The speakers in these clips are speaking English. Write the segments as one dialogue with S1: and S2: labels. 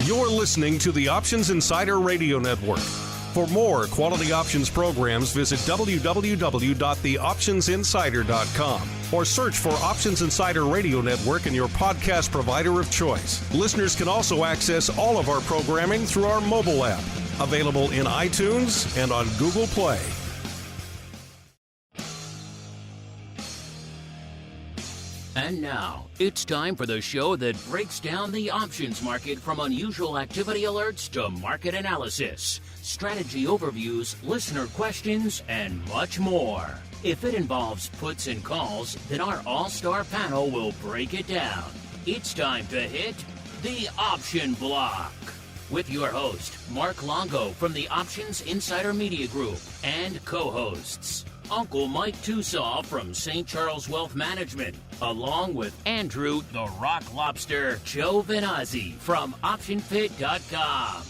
S1: You're listening to the Options Insider Radio Network. For more quality options programs, visit www.theoptionsinsider.com or search for Options Insider Radio Network in your podcast provider of choice. Listeners can also access all of our programming through our mobile app, available in iTunes and on Google Play.
S2: And now, it's time for the show that breaks down the options market from unusual activity alerts to market analysis, strategy overviews, listener questions, and much more. If it involves puts and calls, then our all-star panel will break it down. It's time to hit the Option Block with your host, Mark Longo from the Options Insider Media Group, and co-hosts, Uncle Mike Tosaw from St. Charles Wealth Management, along with Andrew the Rock Lobster Giovinazzi from OptionFit.com.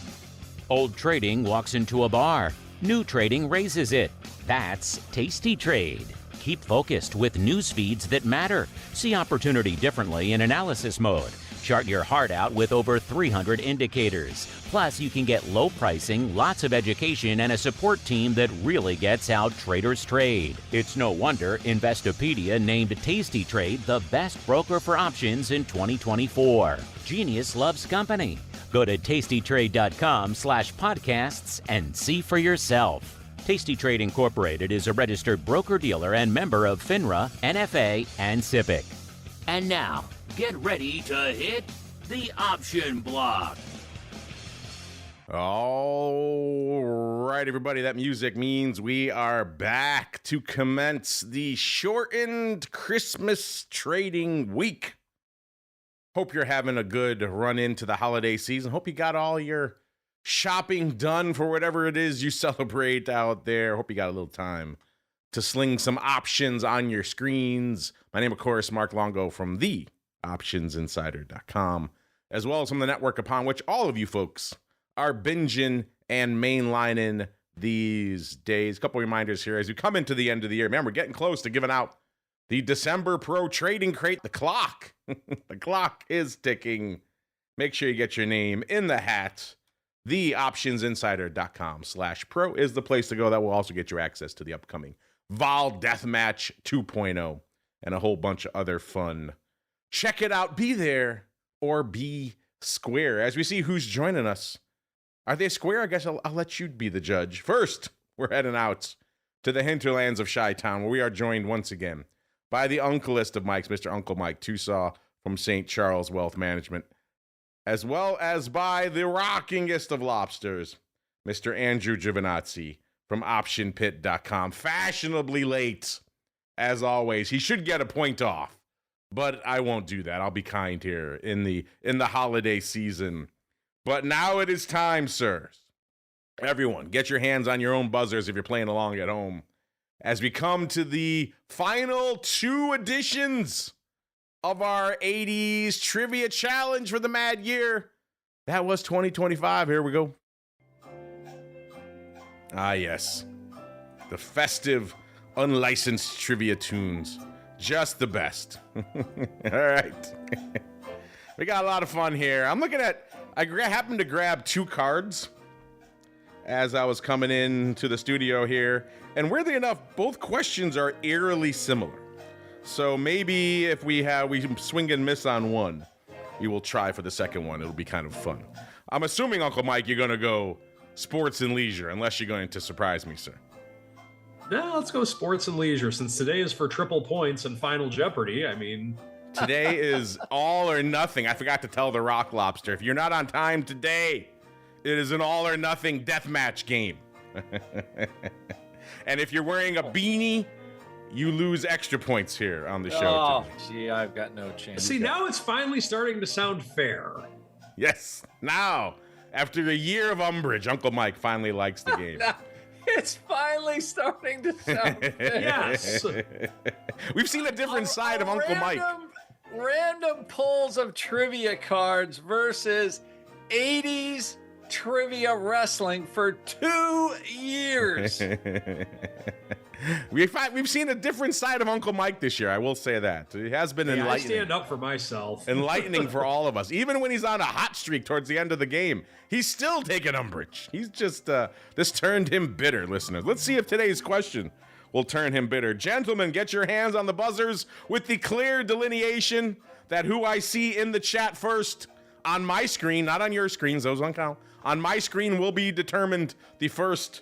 S2: Old trading walks into a bar. New trading raises it. That's Tasty Trade. Keep focused with news feeds that matter. See opportunity differently in analysis mode. Chart your heart out with over 300 indicators. Plus, you can get low pricing, lots of education, and a support team that really gets how traders trade. It's no wonder Investopedia named Tasty Trade the best broker for options in 2024. Genius loves company. Go to tastytrade.com/podcasts and see for yourself. Tasty Trade Incorporated is a registered broker-dealer and member of FINRA, NFA, and SIPC. And now, get ready to hit the Option Block.
S3: All right, everybody, that music means we are back to commence the shortened Christmas trading week. Hope you're having a good run into the holiday season. Hope you got all your shopping done for whatever it is you celebrate out there. Hope you got a little time to sling some options on your screens. My name, of course, Mark Longo from the OptionsInsider.com, as well as from the network upon which all of you folks are binging and mainlining these days. A couple reminders here as we come into the end of the year. Man, we're getting close to giving out the December Pro Trading Crate. The clock, the clock is ticking. Make sure you get your name in the hat. TheOptionsInsider.com/pro is the place to go. That will also get you access to the upcoming Vol Deathmatch 2.0 and a whole bunch of other fun. Check it out. Be there or be square. As we see who's joining us. Are they square? I guess I'll let you be the judge. First, we're heading out to the hinterlands of Chi-Town, where we are joined once again by the uncleest of Mikes, Mr. Uncle Mike Tosaw from St. Charles Wealth Management, as well as by the rockingest of lobsters, Mr. Andrew Giovinazzi from OptionPit.com. Fashionably late, as always. He should get a point off, but I won't do that. I'll be kind here in the holiday season. But now it is time, sirs. Everyone, get your hands on your own buzzers if you're playing along at home, as we come to the final two editions of our 80s Trivia Challenge for the mad year. That was 2025. Here we go. Ah, yes. The festive, unlicensed trivia tunes. Just the best. All right. We got a lot of fun here. I'm looking at, I happened to grab two cards as I was coming into the studio here. And weirdly enough, both questions are eerily similar. So maybe if we swing and miss on one, we will try for the second one. It'll be kind of fun. I'm assuming, Uncle Mike, you're going to go sports and leisure, unless you're going to surprise me, sir.
S4: No, let's go sports and leisure, since today is for triple points and Final Jeopardy. I mean,
S3: today is all or nothing. I forgot to tell the Rock Lobster, if you're not on time today, it is an all or nothing deathmatch game. And if you're wearing a beanie, you lose extra points here on the show.
S5: Oh, gee, I've got no chance.
S4: See, now it's finally starting to sound fair.
S3: Yes. Now, after a year of umbrage, Uncle Mike finally likes the game.
S5: It's finally starting to sound fair.
S4: Yes.
S3: We've seen a different side of Uncle Mike.
S5: Random pulls of trivia cards versus 80s trivia wrestling for 2 years.
S3: We've seen a different side of Uncle Mike this year. I will say that. It has been enlightening.
S4: I stand up for myself.
S3: Enlightening for all of us. Even when he's on a hot streak towards the end of the game, he's still taking umbrage. He's just, this turned him bitter, listeners. Let's see if today's question will turn him bitter. Gentlemen, get your hands on the buzzers with the clear delineation that who I see in the chat first on my screen, not on your screens, those don't count. On my screen will be determined the first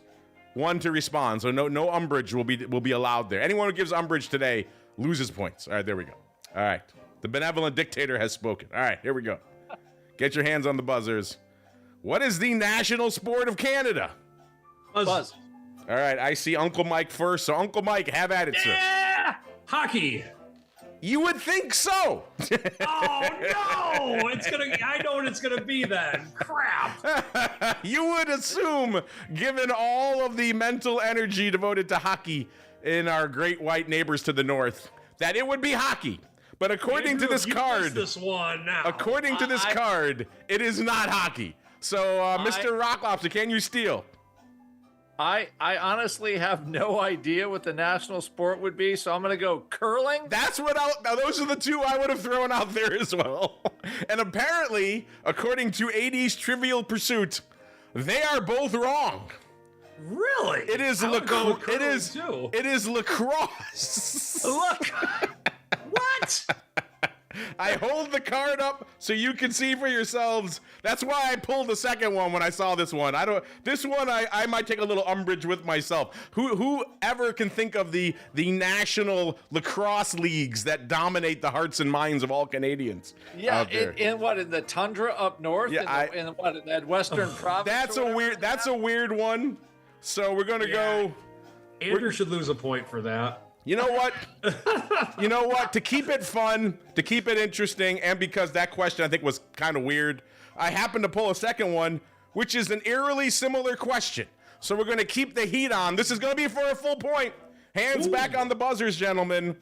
S3: one to respond. So no umbrage will be allowed there. Anyone who gives umbrage today loses points. All right, there we go. All right. The benevolent dictator has spoken. All right, here we go. Get your hands on the buzzers. What is the national sport of Canada?
S5: Buzz.
S3: All right, I see Uncle Mike first. So Uncle Mike, have at it, sir.
S4: Yeah! Hockey.
S3: You would think so.
S4: Oh no! I know what it's gonna be then. Crap.
S3: You would assume, given all of the mental energy devoted to hockey in our great white neighbors to the north, that it would be hockey. But according to this card,
S4: this one now.
S3: According to this card, it is not hockey. So, Mr. Rock Lobster, can you steal?
S5: I honestly have no idea what the national sport would be, so I'm going to go curling.
S3: Now those are the two I would have thrown out there as well. And apparently, according to 80s Trivial Pursuit, they are both wrong.
S4: Really?
S3: It is lacrosse. It is lacrosse.
S4: Look. What?
S3: I hold the card up so you can see for yourselves. That's why I pulled the second one when I saw this one. This one I might take a little umbrage with myself. Who ever can think of the national lacrosse leagues that dominate the hearts and minds of all Canadians?
S5: Yeah, in the tundra up north?
S3: Yeah,
S5: in that western province?
S3: That's a weird one. So we're gonna go.
S4: Andrew should lose a point for that.
S3: You know what? To keep it fun, to keep it interesting, and because that question I think was kind of weird, I happened to pull a second one, which is an eerily similar question. So we're going to keep the heat on. This is going to be for a full point. Hands back on the buzzers, gentlemen.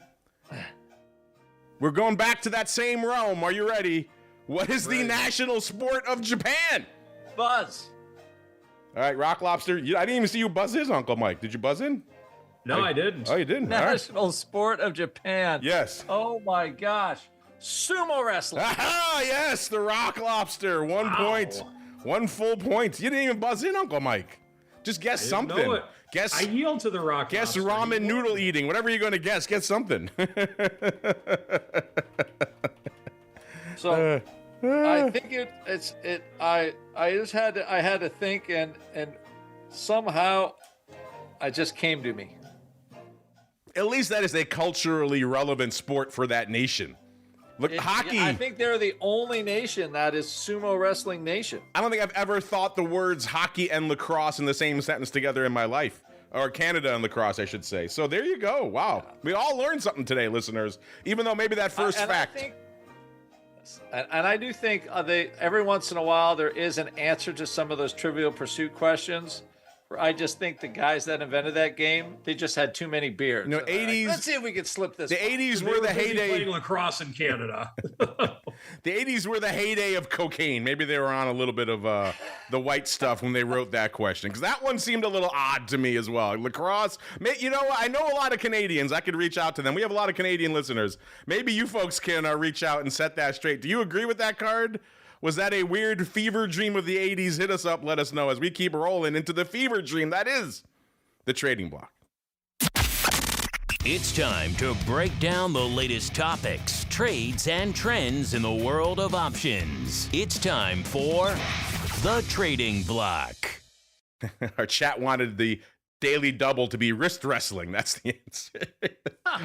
S3: We're going back to that same realm. Are you ready? What is the national sport of Japan?
S5: Buzz.
S3: All right, Rock Lobster. I didn't even see you buzz his, Uncle Mike. Did you buzz in?
S4: No, I didn't.
S3: Oh, you didn't?
S5: National sport of Japan.
S3: Yes.
S5: Oh, my gosh. Sumo wrestling.
S3: Aha, yes, the Rock Lobster. 1 point. 1 full point. You didn't even buzz in, Uncle Mike. Just guess something. Guess.
S4: I yield to the Rock
S3: Guess
S4: Lobster.
S3: ramen noodle eating. Whatever you're going to guess, get something.
S5: So I think I had to think and somehow it just came to me.
S3: At least that is a culturally relevant sport for that nation. Look, hockey.
S5: I think they're the only nation that is sumo wrestling nation.
S3: I don't think I've ever thought the words hockey and lacrosse in the same sentence together in my life. Or Canada and lacrosse, I should say. So there you go. Wow. We all learned something today, listeners. Even though maybe that first fact.
S5: I do think every once in a while there is an answer to some of those Trivial Pursuit questions. I just think the guys that invented that game, they just had too many beers.
S3: 80s.
S5: Let's see if we can slip this.
S3: The 80s were the heyday.
S4: Playing lacrosse in Canada.
S3: The 80s were the heyday of cocaine. Maybe they were on a little bit of the white stuff when they wrote that question, because that one seemed a little odd to me as well. Lacrosse. I know a lot of Canadians. I could reach out to them. We have a lot of Canadian listeners. Maybe you folks can reach out and set that straight. Do you agree with that card? Was that a weird fever dream of the 80s? Hit us up. Let us know as we keep rolling into the fever dream that is the trading block.
S2: It's time to break down the latest topics, trades, and trends in the world of options. It's time for the trading block.
S3: Our chat wanted the daily double to be wrist wrestling. That's the answer.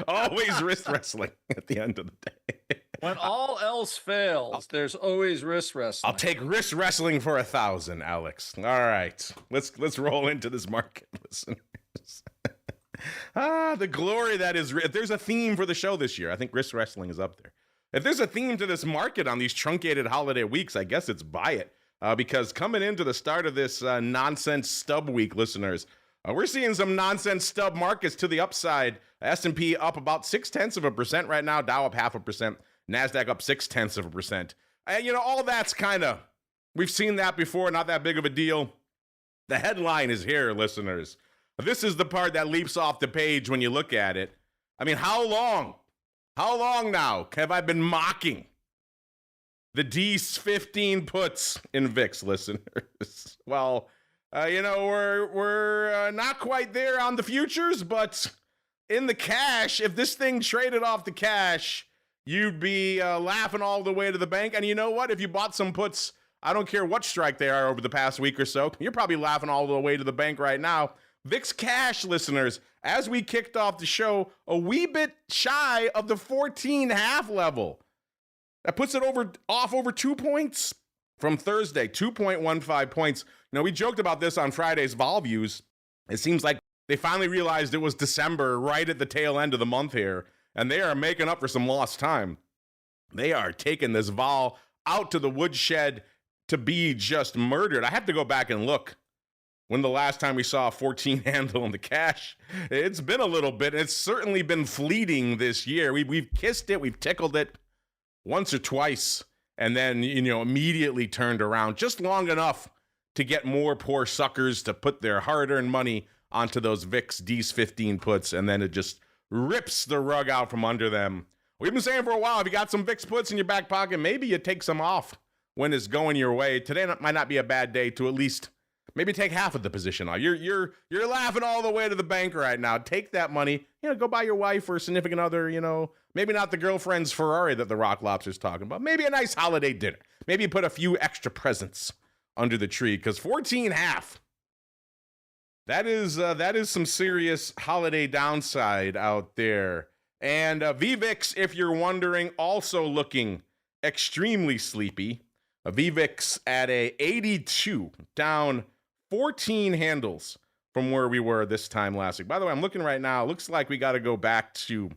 S3: Always wrist wrestling at the end of the day.
S5: When all else fails, there's always wrist wrestling.
S3: I'll take wrist wrestling for 1,000, Alex. All right, let's roll into this market, listeners. The glory that is. If there's a theme for the show this year, I think wrist wrestling is up there. If there's a theme to this market on these truncated holiday weeks, I guess it's buy it. Because coming into the start of this nonsense stub week, listeners, we're seeing some nonsense stub markets to the upside. S&P up about 0.6% right now. Dow up 0.5%. NASDAQ up 0.6%. And, all that's we've seen that before. Not that big of a deal. The headline is here, listeners. This is the part that leaps off the page when you look at it. I mean, how long now have I been mocking the D15 puts in VIX, listeners? Well, we're not quite there on the futures, but in the cash, if this thing traded off the cash, you'd be laughing all the way to the bank. And you know what? If you bought some puts, I don't care what strike they are over the past week or so, you're probably laughing all the way to the bank right now. VIX cash, listeners, as we kicked off the show, a wee bit shy of the 14.5 level. That puts it off over 2 points from Thursday, 2.15 points. We joked about this on Friday's Vol Views. It seems like they finally realized it was December, right at the tail end of the month here, and they are making up for some lost time. They are taking this vol out to the woodshed to be just murdered. I have to go back and look when the last time we saw a 14 handle in the cash. It's been a little bit. It's certainly been fleeting this year. We've kissed it. We've tickled it once or twice, and then, immediately turned around just long enough to get more poor suckers to put their hard-earned money onto those VIX D15 puts, and then it just rips the rug out from under them. We've been saying for a while, if you got some VIX puts in your back pocket, maybe you take some off when it's going your way. Today might not be a bad day to at least maybe take half of the position off. You're laughing all the way to the bank right now. Take that money, go buy your wife or significant other, maybe not the girlfriend's Ferrari that the Rock Lobster's talking about. Maybe a nice holiday dinner. Maybe you put a few extra presents under the tree, because 14.5. That is some serious holiday downside out there. And VVIX, if you're wondering, also looking extremely sleepy. VVIX at a 82, down 14 handles from where we were this time last week. By the way, I'm looking right now. It looks like we got to go back to,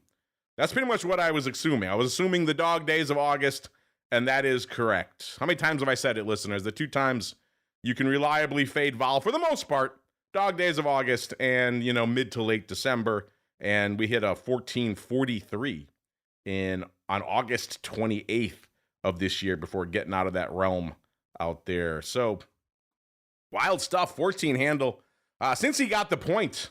S3: that's pretty much what I was assuming. I was assuming the dog days of August, and that is correct. How many times have I said it, listeners? The 2 times you can reliably fade vol for the most part. Dog days of August and, mid to late December. And we hit a 1443 on August 28th of this year before getting out of that realm out there. So wild stuff, 14 handle. Since he got the point,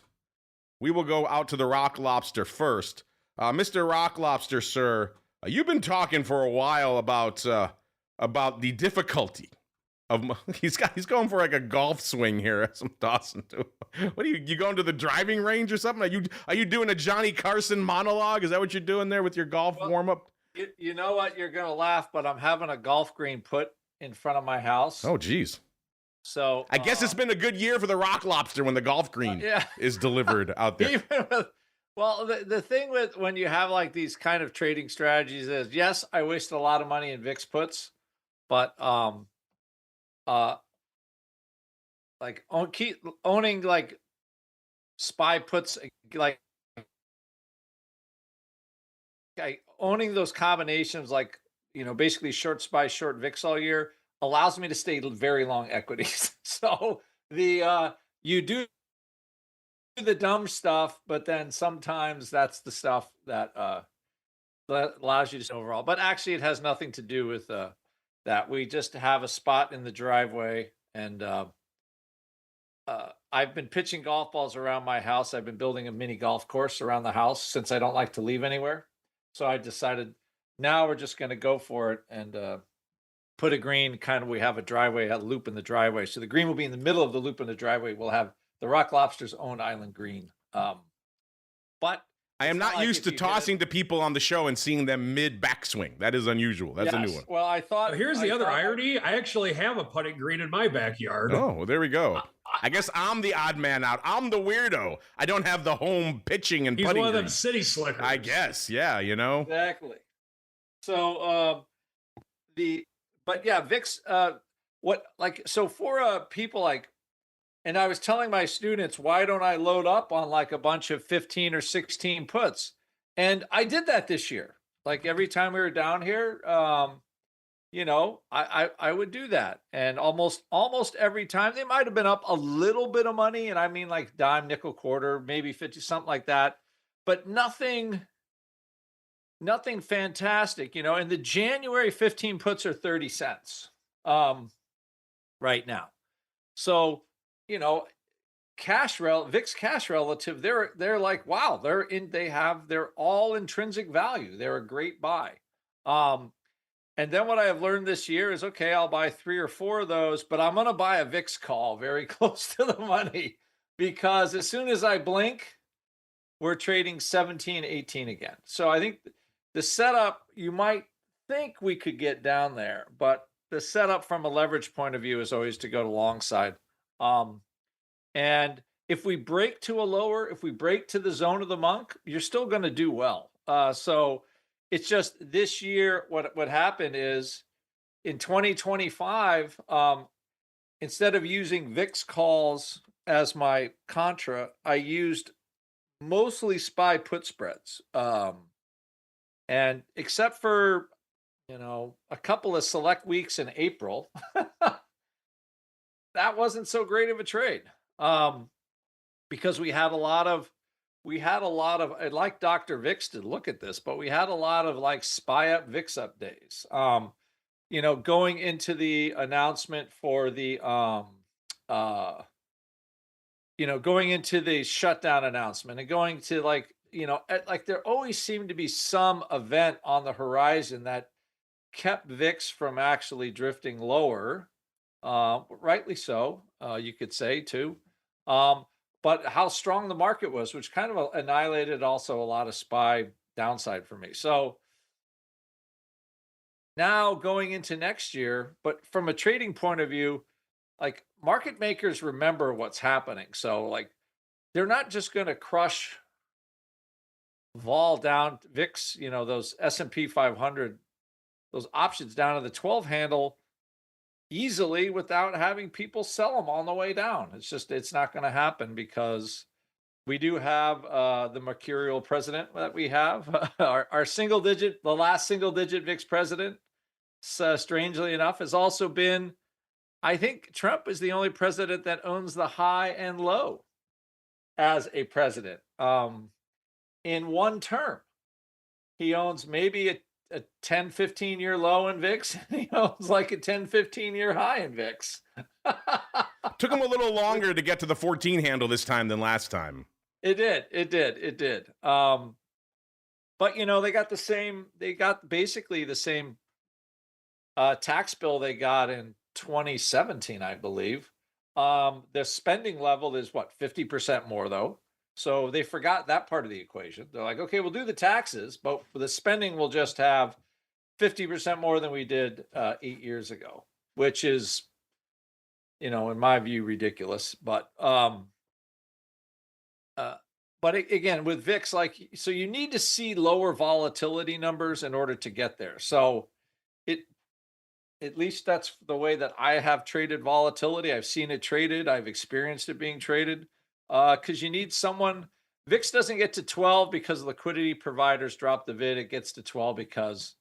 S3: we will go out to the Rock Lobster first. Mr. Rock Lobster, sir, you've been talking for a while about the difficulty of, he's going for like a golf swing here as I'm tossing to him. What are you going to the driving range or something? Are you doing a Johnny Carson monologue? Is that what you're doing there with your golf warm-up?
S5: You know what? You're going to laugh, but I'm having a golf green put in front of my house.
S3: Oh, geez.
S5: So
S3: I guess it's been a good year for the Rock Lobster when the golf green is delivered out there.
S5: Well, the thing with when you have like these kind of trading strategies is, yes, I wasted a lot of money in VIX puts, but keep owning like SPY puts, like owning those combinations, like, basically short SPY, short VIX all year, allows me to stay very long equities. So you do the dumb stuff, but then sometimes that's the stuff that allows you to stay overall. But actually, it has nothing to do with that. We just have a spot in the driveway, and I've been pitching golf balls around my house. I've been building a mini golf course around the house since I don't like to leave anywhere. So I decided now we're just going to go for it and put a green. We have a loop in the driveway. So the green will be in the middle of the loop in the driveway. We'll have the Rock Lobster's own island green. But
S3: I am not used to tossing to people on the show and seeing them mid backswing. That is unusual. That's a new one.
S5: Well, I thought
S4: here's the other irony. I actually have a putting green in my backyard.
S3: Oh, well, there we go. I guess I'm the odd man out. I'm the weirdo. I don't have the home pitching and putting.
S4: He's one of them
S3: green.
S4: city slickers.
S3: I guess, yeah,
S5: Exactly. So VIX. For people like, and I was telling my students, why don't I load up on like a bunch of 15 or 16 puts? And I did that this year. Like every time we were down here, I would do that. And almost every time they might have been up a little bit of money. And I mean like dime, nickel, quarter, maybe 50, something like that. But nothing fantastic, and the January 15 puts are 30 cents right now. So, VIX cash relative, they're like, wow, they're all intrinsic value. They're a great buy. And then what I have learned this year is, okay, I'll buy 3 or 4 of those, but I'm going to buy a VIX call very close to the money, because as soon as I blink, we're trading 17, 18 again. So I think the setup, you might think we could get down there, but the setup from a leverage point of view is always to go to long side. And if we break to a lower, if we break to the zone of the monk, you're still going to do well. So it's just this year, what happened is in 2025, instead of using VIX calls as my contra, I used mostly SPY put spreads. And except for, a couple of select weeks in April, that wasn't so great of a trade. Because we had a lot of, I'd like Dr. VIX to look at this, but we had a lot of like SPY up, VIX up days. Going into the announcement for the, going into the shutdown announcement and going to like there always seemed to be some event on the horizon that kept VIX from actually drifting lower. Rightly so, you could say too. But how strong the market was, which kind of annihilated also a lot of SPY downside for me. So now going into next year, but from a trading point of view, like market makers remember what's happening. So like they're not just going to crush vol down VIX, those S&P 500, those options down to the 12 handle easily without having people sell them on the way down. It's not going to happen, because we do have the mercurial president that we have. Our the last single digit VIX president, strangely enough, has also been, I think Trump is the only president that owns the high and low as a president. In one term, he owns maybe a 10, 15-year low in VIX, and he owns like a 10, 15-year high in VIX.
S3: Took him a little longer to get to the 14 handle this time than last time.
S5: It did. But they got basically the same tax bill they got in 2017, I believe. The spending level is 50% more though. So they forgot that part of the equation. They're like, okay, we'll do the taxes, but for the spending, we'll just have 50% more than we did 8 years ago, which is, in my view, ridiculous. But again, with VIX, so you need to see lower volatility numbers in order to get there. So at least that's the way that I have traded volatility. I've seen it traded. I've experienced it being traded. Because you need someone. VIX doesn't get to 12 because liquidity providers drop the VID. It gets to 12 because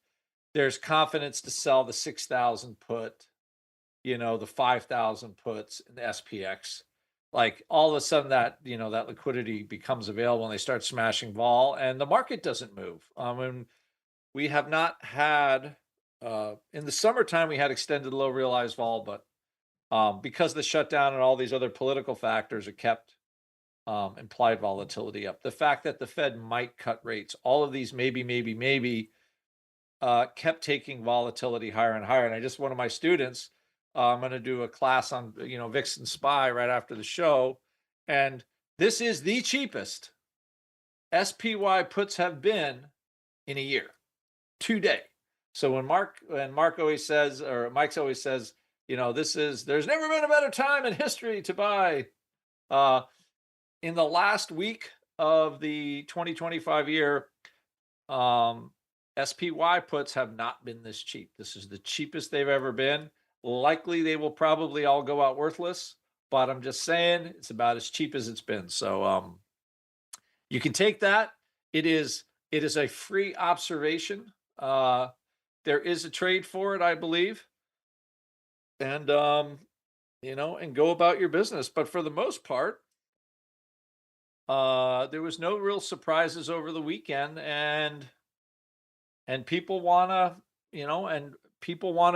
S5: there's confidence to sell the 6,000 put, the 5,000 puts in the SPX. Like all of a sudden that liquidity becomes available and they start smashing vol, and the market doesn't move. And we have not had in the summertime we had extended low realized vol, but because of the shutdown and all these other political factors, it kept implied volatility up. The fact that the Fed might cut rates, all of these maybe kept taking volatility higher and higher. And I just, one of my students, I'm going to do a class on, VIX and SPY right after the show. And this is the cheapest SPY puts have been in a year, today. So when Mike's always says, there's never been a better time in history to buy. In the last week of the 2025 year, SPY puts have not been this cheap. This is the cheapest they've ever been. Likely they will probably all go out worthless, but I'm just saying it's about as cheap as it's been. So you can take that. It is a free observation. There is a trade for it, I believe. And and go about your business. But for the most part, there was no real surprises over the weekend, and people want to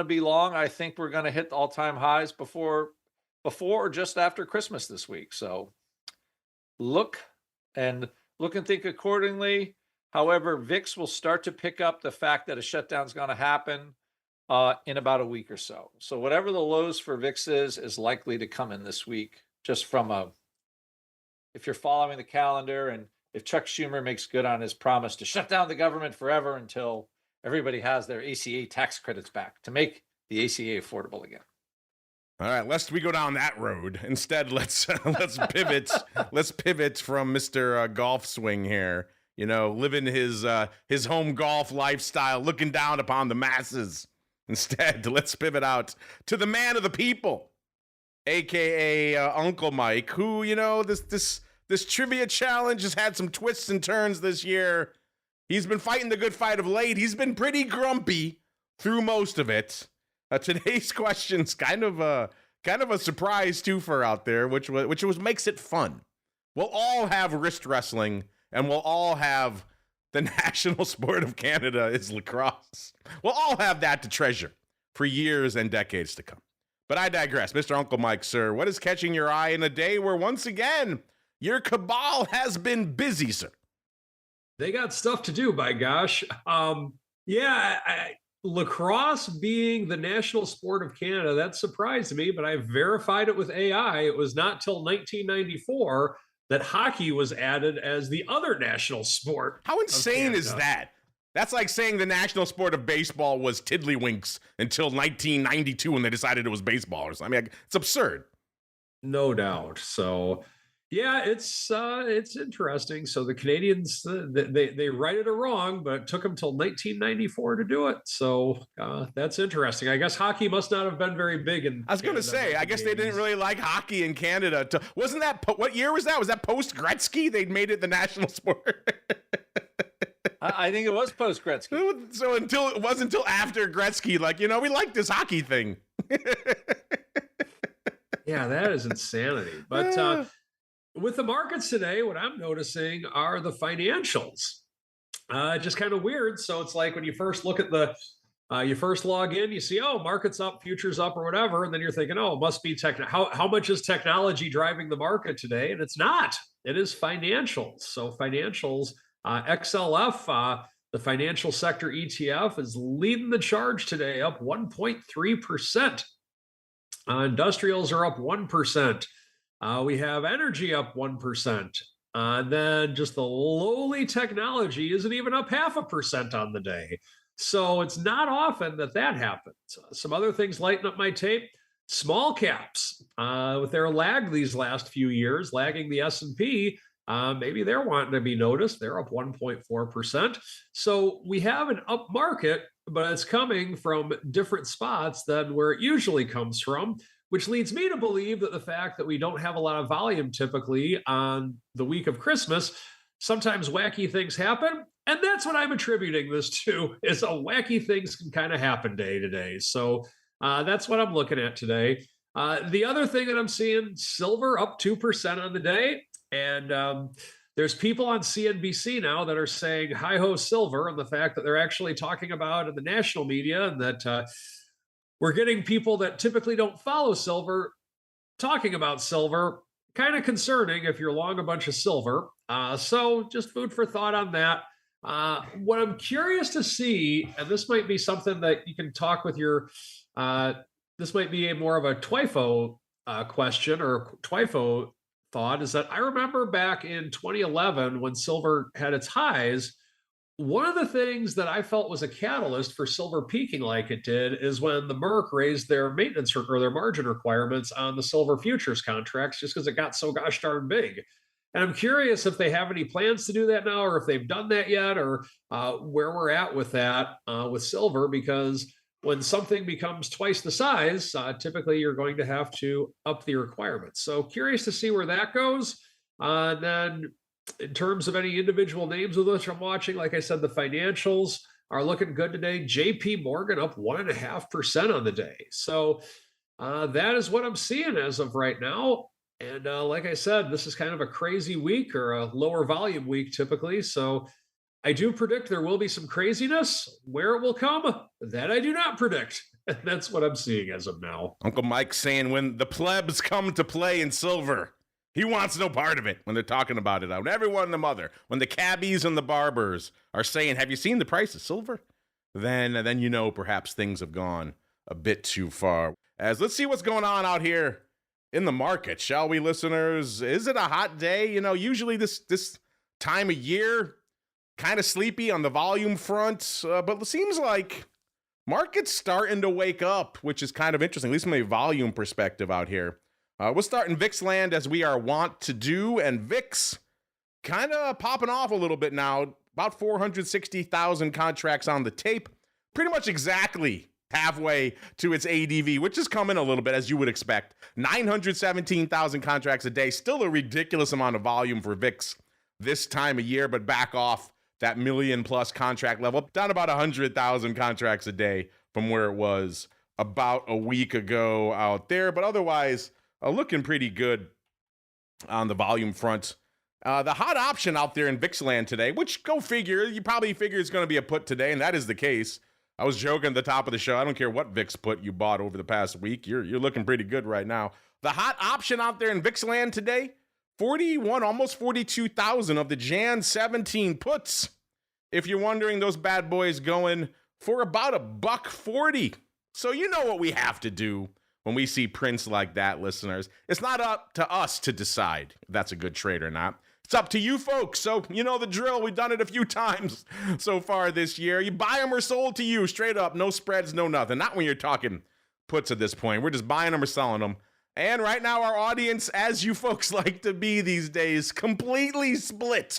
S5: be long. I think we're going to hit all-time highs before or just after Christmas this week. So look and think accordingly. However, VIX will start to pick up the fact that a shutdown is going to happen in about a week or so. So whatever the lows for VIX is likely to come in this week, just from if you're following the calendar and if Chuck Schumer makes good on his promise to shut down the government forever until everybody has their ACA tax credits back to make the ACA affordable again.
S3: All right, lest we go down that road. Instead, let's pivot. Let's pivot from Mr. Golf Swing here. You know, living his home golf lifestyle, looking down upon the masses. Instead, let's pivot out to the man of the people, aka Uncle Mike, who, you know, this trivia challenge has had some twists and turns this year. He's been fighting the good fight of late. He's been pretty grumpy through most of it. Today's question's kind of a surprise twofer out there, which makes it fun. We'll all have wrist wrestling, and we'll all have the national sport of Canada is lacrosse. We'll all have that to treasure for years and decades to come. But I digress. Mr. Uncle Mike, sir, what is catching your eye in a day where, once again, your cabal has been busy, sir?
S4: They got stuff to do, by gosh. Lacrosse being the national sport of Canada, that surprised me, but I verified it with AI. It was not till 1994 that hockey was added as the other national sport.
S3: How insane is that? That's like saying the national sport of baseball was tiddlywinks until 1992 when they decided it was baseball or something. I mean, it's absurd.
S4: No doubt. So, yeah, it's interesting. So the Canadians, they righted it wrong, but it took them till 1994 to do it. So that's interesting. I guess hockey must not have been very big in.
S3: I was going to say, I guess they didn't really like hockey in Canada. Wasn't that what year was that? Was that post Gretzky? They'd made it the national sport.
S5: I think it was post Gretzky.
S3: So it wasn't until after Gretzky, like, you know, we like this hockey thing.
S4: Yeah, that is insanity. But with the markets today, what I'm noticing are the financials. Just kind of weird. So it's like when you first look at you first log in, you see, oh, market's up, futures up, or whatever, and then you're thinking, oh, it must be how much is technology driving the market today? And it's not. It is financials. So financials, XLF, the financial sector ETF, is leading the charge today, up 1.3%. Industrials are up 1%. We have energy up 1%. And then just the lowly technology isn't even up 0.5% on the day. So it's not often that happens. Some other things lighten up my tape. Small caps, with their lag these last few years, lagging the S&P, maybe they're wanting to be noticed. They're up 1.4%. So we have an up market, but it's coming from different spots than where it usually comes from, which leads me to believe that the fact that we don't have a lot of volume typically on the week of Christmas, sometimes wacky things happen. And that's what I'm attributing this to, is a wacky things can kind of happen day to day. So that's what I'm looking at today. The other thing that I'm seeing, silver up 2% on the day. And there's people on CNBC now that are saying hi-ho silver, and the fact that they're actually talking about in the national media, and that we're getting people that typically don't follow silver talking about silver. Kind of concerning if you're long a bunch of silver. So just food for thought on that. What I'm curious to see, and this might be something that you can talk with your, this might be more of a TWIFO question or TWIFO thought, is that I remember back in 2011 when silver had its highs, one of the things that I felt was a catalyst for silver peaking like it did is when the Merc raised their maintenance or their margin requirements on the silver futures contracts, just because it got so gosh darn big. And I'm curious if they have any plans to do that now, or if they've done that yet, or where we're at with that with silver, because when something becomes twice the size, typically you're going to have to up the requirements. So curious to see where that goes. And then in terms of any individual names of which I'm watching, like I said, the financials are looking good today. JP Morgan up 1.5% on the day. So that is what I'm seeing as of right now. And like I said, this is kind of a crazy week, or a lower volume week typically. So I do predict there will be some craziness. Where it will come, that I do not predict. And that's what I'm seeing as of now.
S3: Uncle Mike saying when the plebs come to play in silver, He wants no part of it when they're talking about it out. Everyone and the mother, when the cabbies and the barbers are saying, have you seen the price of silver? Then you know perhaps things have gone a bit too far. As let's see what's going on out here in the market, shall we, listeners? Is it a hot day? You know, usually this time of year, kind of sleepy on the volume front, but it seems like market's starting to wake up, which is kind of interesting, at least from a volume perspective out here. We'll start in VIX land as we are wont to do, and VIX kind of popping off a little bit now. About 460,000 contracts on the tape, pretty much exactly halfway to its ADV, which is coming a little bit as you would expect. 917,000 contracts a day, still a ridiculous amount of volume for VIX this time of year, but back off that million-plus contract level, down about 100,000 contracts a day from where it was about a week ago out there, but otherwise looking pretty good on the volume front. The hot option out there in VIX land today, which go figure, you probably figure it's going to be a put today, and that is the case. I was joking at the top of the show. I don't care what VIX put you bought over the past week. You're looking pretty good right now. The hot option out there in VIX land today, 41, almost 42,000 of the Jan 17 puts. If you're wondering, those bad boys going for about $1.40. So you know what we have to do when we see prints like that, listeners. It's not up to us to decide if that's a good trade or not. It's up to you folks. So you know the drill. We've done it a few times so far this year. You buy them or sold to you straight up. No spreads, no nothing. Not when you're talking puts at this point. We're just buying them or selling them. And right now our audience, as you folks like to be these days, completely split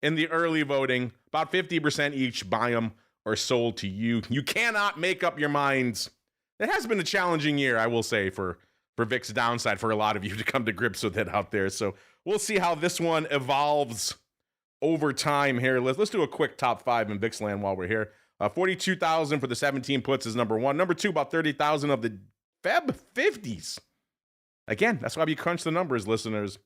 S3: in the early voting. About 50% each buy them or sold to you. You cannot make up your minds. It has been a challenging year, I will say, for VIX downside for a lot of you to come to grips with it out there. So we'll see how this one evolves over time here. Let's do a quick top five in VIX land while we're here. 42,000 for the 17 puts is number one. Number two, about 30,000 of the Feb 50s. Again, that's why we crunch the numbers, listeners.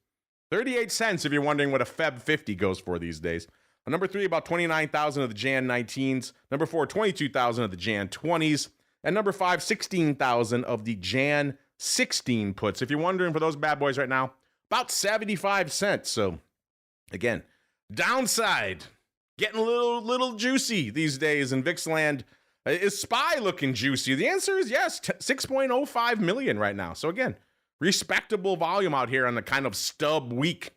S3: 38 cents if you're wondering what a Feb 50 goes for these days. Number three, about 29,000 of the Jan 19s. Number four, 22,000 of the Jan 20s. And number five, 16,000 of the Jan 16 puts. If you're wondering for those bad boys right now, about 75 cents. So again, downside, getting a little juicy these days in VIX land. Is SPY looking juicy? The answer is yes, 6.05 million right now. So again, respectable volume out here on the kind of stub week.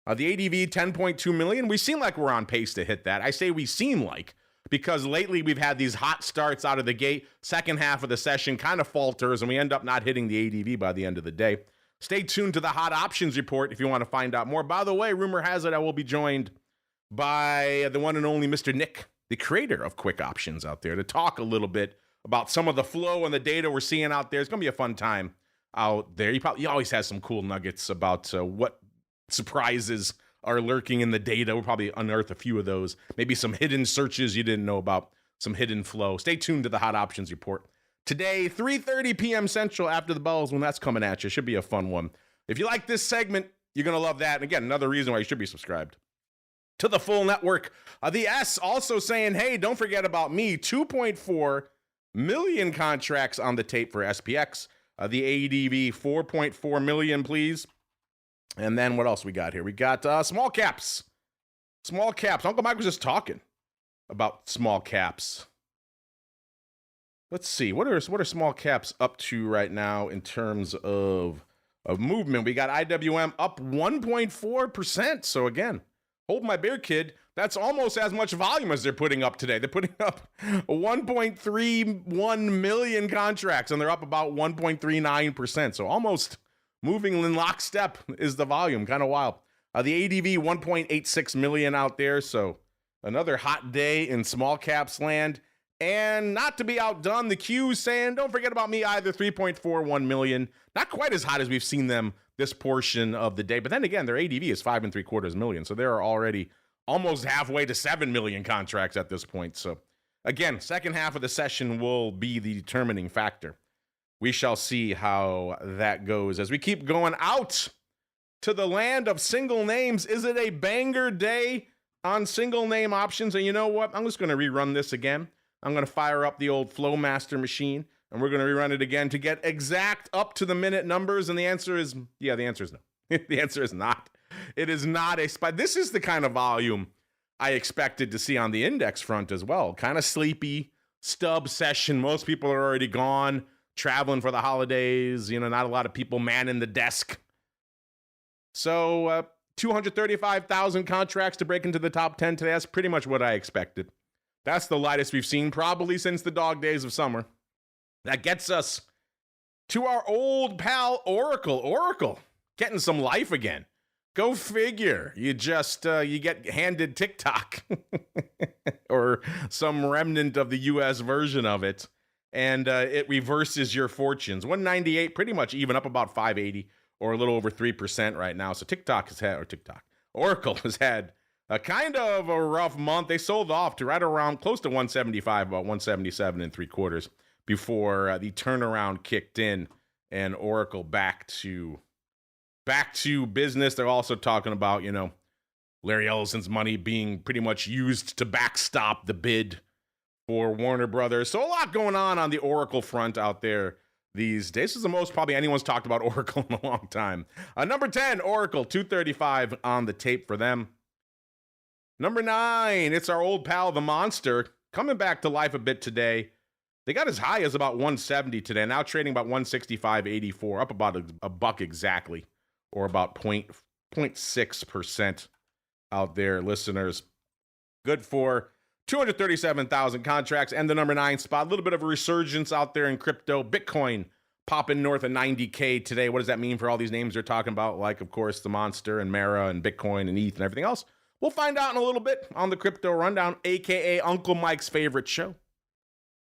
S3: The ADV, 10.2 million. We seem like we're on pace to hit that. I say we seem like, because lately we've had these hot starts out of the gate. Second half of the session kind of falters, and we end up not hitting the ADV by the end of the day. Stay tuned to the hot options report if you want to find out more. By the way, rumor has it I will be joined by the one and only Mr. Nick, the creator of Quick Options out there, to talk a little bit about some of the flow and the data we're seeing out there. It's going to be a fun time out there. He always has some cool nuggets about what surprises are lurking in the data. We'll probably unearth a few of those. Maybe some hidden searches you didn't know about, some hidden flow. Stay tuned to the Hot Options Report. Today, 3:30 p.m. Central after the bells when that's coming at you. Should be a fun one. If you like this segment, you're going to love that. And again, another reason why you should be subscribed to the full network. The S also saying, hey, don't forget about me. 2.4 million contracts on the tape for SPX. The ADV, 4.4 million, please. And then what else we got here? We got small caps. Small caps. Uncle Mike was just talking about small caps. Let's see. What are small caps up to right now in terms of movement? We got IWM up 1.4%. So again, hold my beer, kid. That's almost as much volume as they're putting up today. They're putting up 1.31 million contracts, and they're up about 1.39%. So almost moving in lockstep is the volume. Kind of wild. The ADV, 1.86 million out there. So another hot day in small caps land. And not to be outdone, the Q's saying, don't forget about me either, 3.41 million. Not quite as hot as we've seen them this portion of the day. But then again, their ADV is 5.75 million. So they're already almost halfway to 7 million contracts at this point. So again, second half of the session will be the determining factor. We shall see how that goes as we keep going out to the land of single names. Is it a banger day on single name options? And you know what? I'm just going to rerun this again. I'm going to fire up the old Flowmaster machine, and we're going to rerun it again to get exact up to the minute numbers. And the answer is, yeah, the answer is no. The answer is not. It is not a spy. This is the kind of volume I expected to see on the index front as well. Kind of sleepy, stub session. Most people are already gone, traveling for the holidays. Not a lot of people manning the desk. So 235,000 contracts to break into the top 10 today. That's pretty much what I expected. That's the lightest we've seen probably since the dog days of summer. That gets us to our old pal Oracle. Oracle getting some life again. Go figure. You just you get handed TikTok or some remnant of the US version of it, and it reverses your fortunes. 198, pretty much even, up about 580 or a little over 3% right now. So Oracle has had a kind of a rough month. They sold off to right around close to 175, about 177 3/4 before the turnaround kicked in and Oracle back to business. They're also talking about, Larry Ellison's money being pretty much used to backstop the bid for Warner Brothers. So a lot going on the Oracle front out there these days. This is the most probably anyone's talked about Oracle in a long time. Number 10, Oracle, 235 on the tape for them. Number 9, it's our old pal, the Monster, coming back to life a bit today. They got as high as about 170 today, now trading about 165.84, up about a buck exactly, or about 0.6% out there, listeners. Good for 237,000 contracts, and the number 9 spot. A little bit of a resurgence out there in crypto. Bitcoin popping north of 90K today. What does that mean for all these names they're talking about? Like, of course, the Monster and Mara and Bitcoin and ETH and everything else. We'll find out in a little bit on the Crypto Rundown, a.k.a. Uncle Mike's favorite show.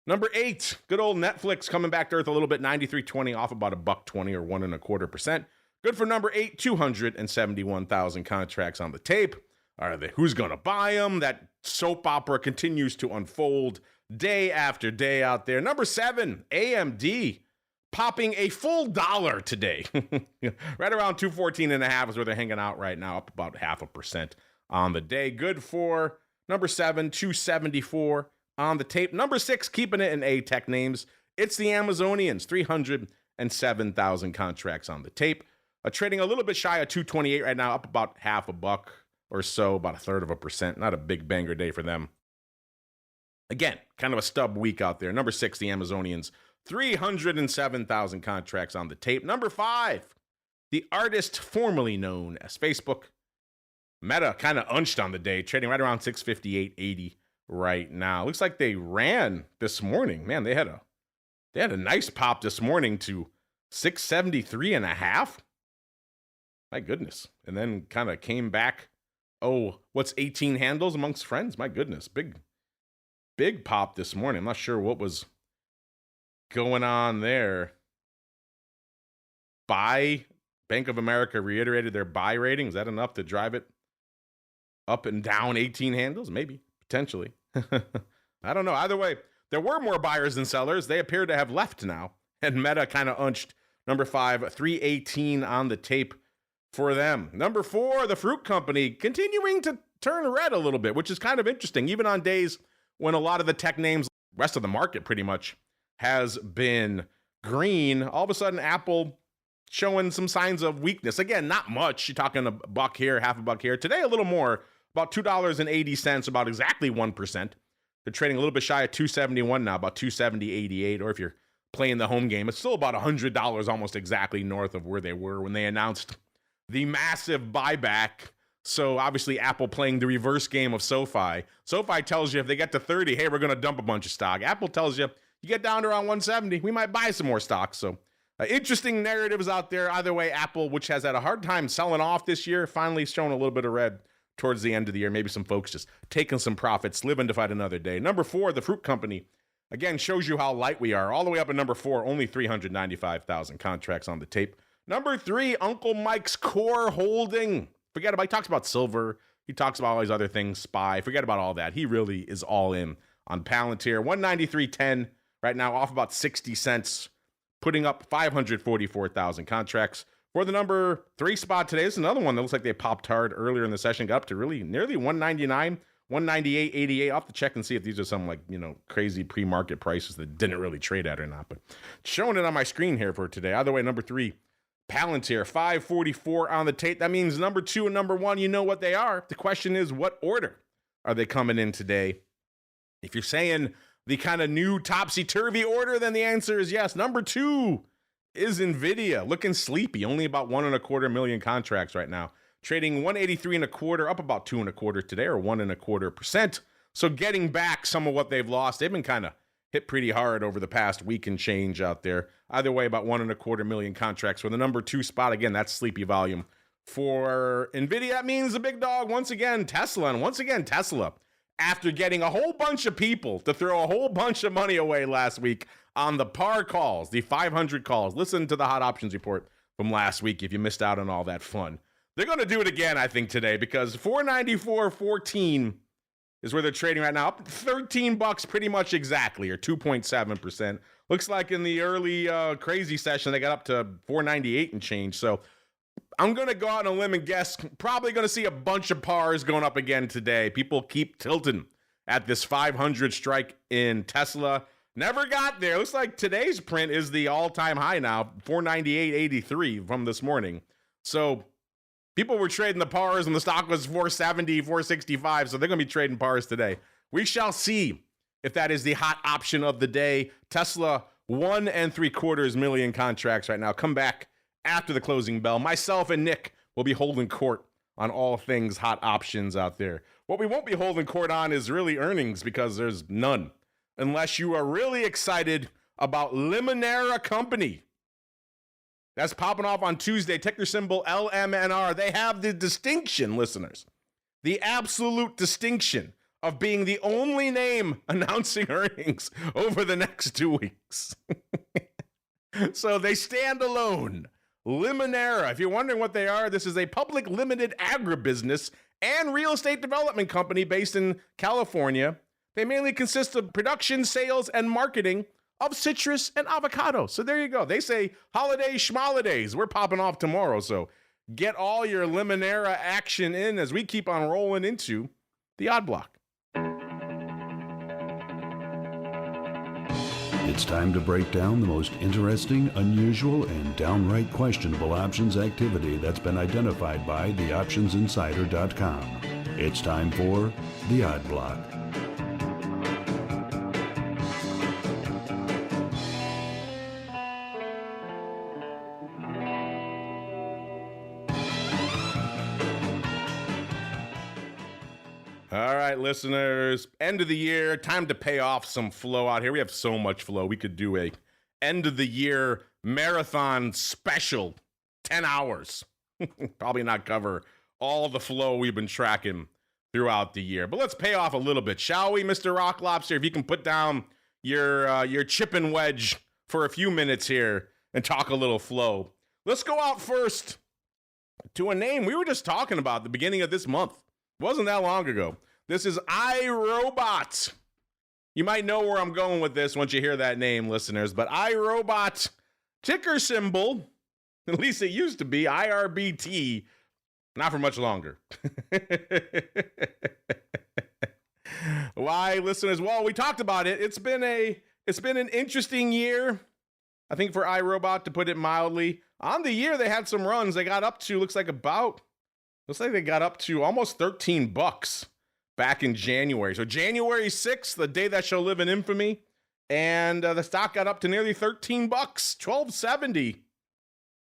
S3: Number 8, good old Netflix coming back to earth a little bit, 93.20, off about $1.20 or 1.25%. Good for number 8, 271,000 contracts on the tape. Who's going to buy them? That soap opera continues to unfold day after day out there. Number 7, AMD, popping a full $1 today. Right around 214.5 is where they're hanging out right now, up about 0.5% on the day. Good for number 7, 274 on the tape. Number 6, keeping it in A-Tech names. It's the Amazonians, 307,000 contracts on the tape. Trading a little bit shy of 228 right now, up about $0.50 or so, about 1/3%. Not a big banger day for them. Again, kind of a stub week out there. Number 6, the Amazonians, 307,000 contracts on the tape. Number 5, the artist formerly known as Facebook. Meta kind of unched on the day, trading right around 658.80 right now. Looks like they ran this morning. Man, they had a nice pop this morning to 673.5. My goodness. And then kind of came back. Oh, what's 18 handles amongst friends? My goodness. Big pop this morning. I'm not sure what was going on there. Buy. Bank of America reiterated their buy rating. Is that enough to drive it up and down 18 handles? Maybe. Potentially. I don't know. Either way, there were more buyers than sellers. They appear to have left now. And Meta kind of unched. Number 5, 318 on the tape for them. Number 4, the fruit company, continuing to turn red a little bit, which is kind of interesting. Even on days when a lot of the tech names, rest of the market pretty much, has been green, all of a sudden Apple showing some signs of weakness. Again, not much. You're talking a buck here, $0.50 here. Today, a little more, about $2.80, about exactly 1%. They're trading a little bit shy of 271 now, about 270.88, or if you're playing the home game, it's still about $100 almost exactly north of where they were when they announced the massive buyback. So obviously Apple playing the reverse game of SoFi. SoFi tells you if they get to 30, hey, we're going to dump a bunch of stock. Apple tells you, you get down to around 170, we might buy some more stock. So interesting narratives out there. Either way, Apple, which has had a hard time selling off this year, finally showing a little bit of red towards the end of the year. Maybe some folks just taking some profits, living to fight another day. Number 4, the fruit company. Again, shows you how light we are. All the way up at number 4, only 395,000 contracts on the tape. Number 3, Uncle Mike's core holding. Forget about, he talks about silver. He talks about all these other things, SPY. Forget about all that. He really is all in on Palantir. 193.10 right now, off about 60 cents, putting up 544,000 contracts. For the number 3 spot today, this is another one that looks like they popped hard earlier in the session, got up to really nearly 199, 198.88. I'll have to check and see if these are some crazy pre-market prices that didn't really trade at or not. But showing it on my screen here for today. Either way, number 3, Palantir, 544 on the tape. That means number 2 and number 1, you know what they are. The question is, what order are they coming in today? If you're saying the kind of new topsy-turvy order, then the answer is yes. Number 2 is NVIDIA, looking sleepy, only about 1.25 million contracts right now. Trading 183.25, up about 2.25 today, or 1.25%. So getting back some of what they've lost. They've been kind of hit pretty hard over the past week and change out there. Either way, about 1.25 million contracts for the number 2 spot. Again, that's sleepy volume. For NVIDIA, that means the big dog, once again, Tesla. And once again, Tesla, after getting a whole bunch of people to throw a whole bunch of money away last week on the par calls, the 500 calls. Listen to the hot options report from last week if you missed out on all that fun. They're going to do it again, I think, today, because 494.14 is where they're trading right now. Up $13 pretty much exactly, or 2.7%. Looks like in the early crazy session, they got up to 498 and change. So I'm going to go out on a limb and guess, probably going to see a bunch of pars going up again today. People keep tilting at this 500 strike in Tesla. Never got there. Looks like today's print is the all-time high now, 498.83 from this morning. So people were trading the pars and the stock was 470, 465, so they're going to be trading pars today. We shall see if that is the hot option of the day. Tesla, 1.75 million contracts right now. Come back after the closing bell. Myself and Nick will be holding court on all things hot options out there. What we won't be holding court on is really earnings, because there's none. Unless you are really excited about Limoneira Company. That's popping off on Tuesday. Ticker symbol LMNR. They have the distinction, listeners, the absolute distinction of being the only name announcing earnings over the next 2 weeks. So they stand alone. Limoneira, if you're wondering what they are, this is a public limited agribusiness and real estate development company based in California. They mainly consist of production, sales, and marketing of citrus and avocado. So there you go. They say holidays, schmolidays. We're popping off tomorrow. So get all your Limoneira action in as we keep on rolling into the odd block.
S6: It's time to break down the most interesting, unusual, and downright questionable options activity that's been identified by theoptionsinsider.com. It's time for the odd block.
S3: All right, listeners, end of the year, time to pay off some flow out here. We have so much flow. We could do a end of the year marathon special, 10 hours. Probably not cover all the flow we've been tracking throughout the year. But let's pay off a little bit, shall we, Mr. Rock Lobster? If you can put down your chip and wedge for a few minutes here and talk a little flow. Let's go out first to a name we were just talking about at the beginning of this month. Wasn't that long ago. This is iRobot. You might know where I'm going with this once you hear that name, listeners, but iRobot, ticker symbol, at least it used to be, IRBT, not for much longer. Why, listeners? Well, we talked about it. It's been an interesting year, I think, for iRobot, to put it mildly. On the year, they had some runs. They got up to, looks like they got up to almost $13 back in January. So January 6th, the day that shall live in infamy, and the stock got up to nearly $13, $12.70.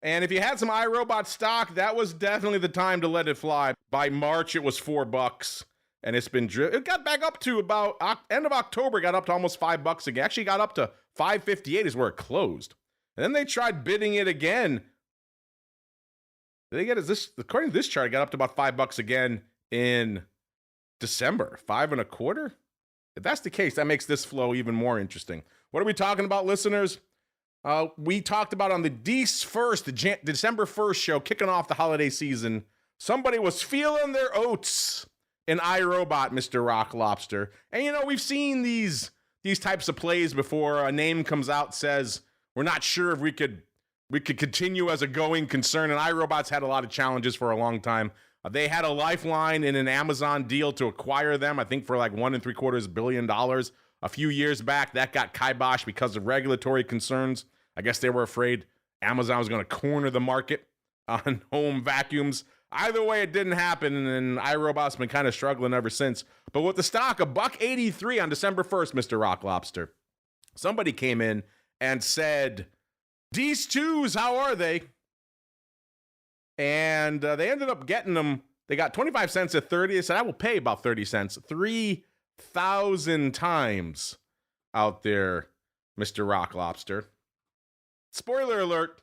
S3: And if you had some iRobot stock, that was definitely the time to let it fly. By March, it was $4, and it's been it got back up to about end of October, got up to almost $5 again. Actually got up to $5.58 is where it closed. And then they tried bidding it again. They get this, according to this chart, got up to about $5 again in December, 5.25. If that's the case, that makes this flow even more interesting. What are we talking about, listeners? We talked about on the December 1st show, kicking off the holiday season. Somebody was feeling their oats in iRobot, Mr. Rock Lobster. And we've seen these types of plays before. A name comes out, says we're not sure if we could continue as a going concern, and iRobot's had a lot of challenges for a long time. They had a lifeline in an Amazon deal to acquire them, I think for like $1.75 billion a few years back. That got kiboshed because of regulatory concerns. I guess they were afraid Amazon was going to corner the market on home vacuums. Either way, it didn't happen, and iRobot's been kind of struggling ever since. But with the stock, $1.83 on December 1st, Mr. Rock Lobster, somebody came in and said, "These twos, how are they?" And they ended up getting them. They got 25 cents at 30. They said, "I will pay about 30 cents." 3,000 times out there, Mr. Rock Lobster. Spoiler alert,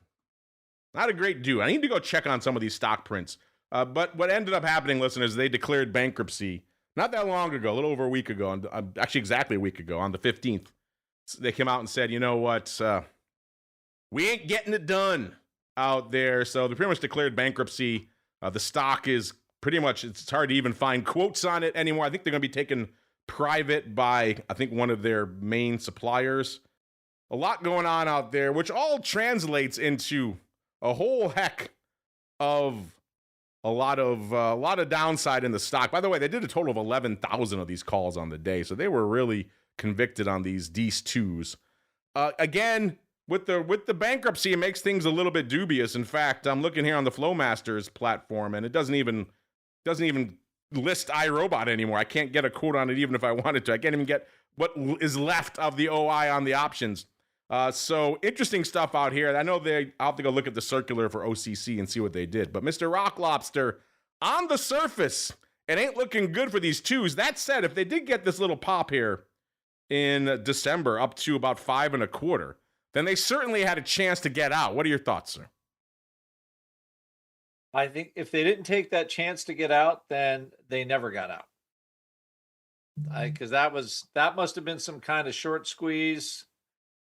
S3: not a great do. I need to go check on some of these stock prints. But what ended up happening, listeners, they declared bankruptcy not that long ago, a little over a week ago, actually exactly a week ago, on the 15th. They came out and said, you know what, we ain't getting it done out there. So they pretty much declared bankruptcy. The stock is pretty much, it's hard to even find quotes on it anymore. I think they're going to be taken private by, I think, one of their main suppliers. A lot going on out there, which all translates into a whole heck of a lot of downside in the stock. By the way, they did a total of 11,000 of these calls on the day, so they were really convicted on these D2s. Again, with the bankruptcy, it makes things a little bit dubious. In fact, I'm looking here on the Flowmasters platform, and it doesn't even list iRobot anymore. I can't get a quote on it even if I wanted to. I can't even get what is left of the OI on the options. So interesting stuff out here. I know I'll have to go look at the circular for OCC and see what they did. But Mr. Rock Lobster, on the surface, it ain't looking good for these twos. That said, if they did get this little pop here in December up to about 5.25, then they certainly had a chance to get out. What are your thoughts, sir?
S5: I think if they didn't take that chance to get out, then they never got out. Because that must have been some kind of short squeeze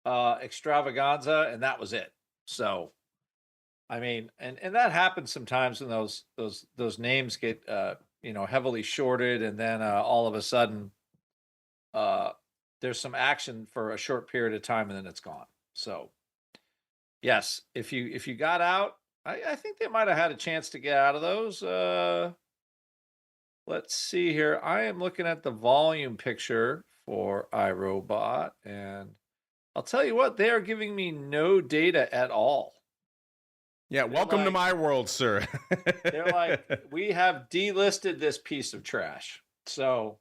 S5: extravaganza, and that was it. So, I mean, and that happens sometimes when those names get heavily shorted, and then all of a sudden there's some action for a short period of time, and then it's gone. So, yes, if you got out, I think they might have had a chance to get out of those. Let's see here. I am looking at the volume picture for iRobot, and I'll tell you what, they are giving me no data at all.
S3: Yeah, welcome to my world, sir.
S5: They're like, we have delisted this piece of trash. So,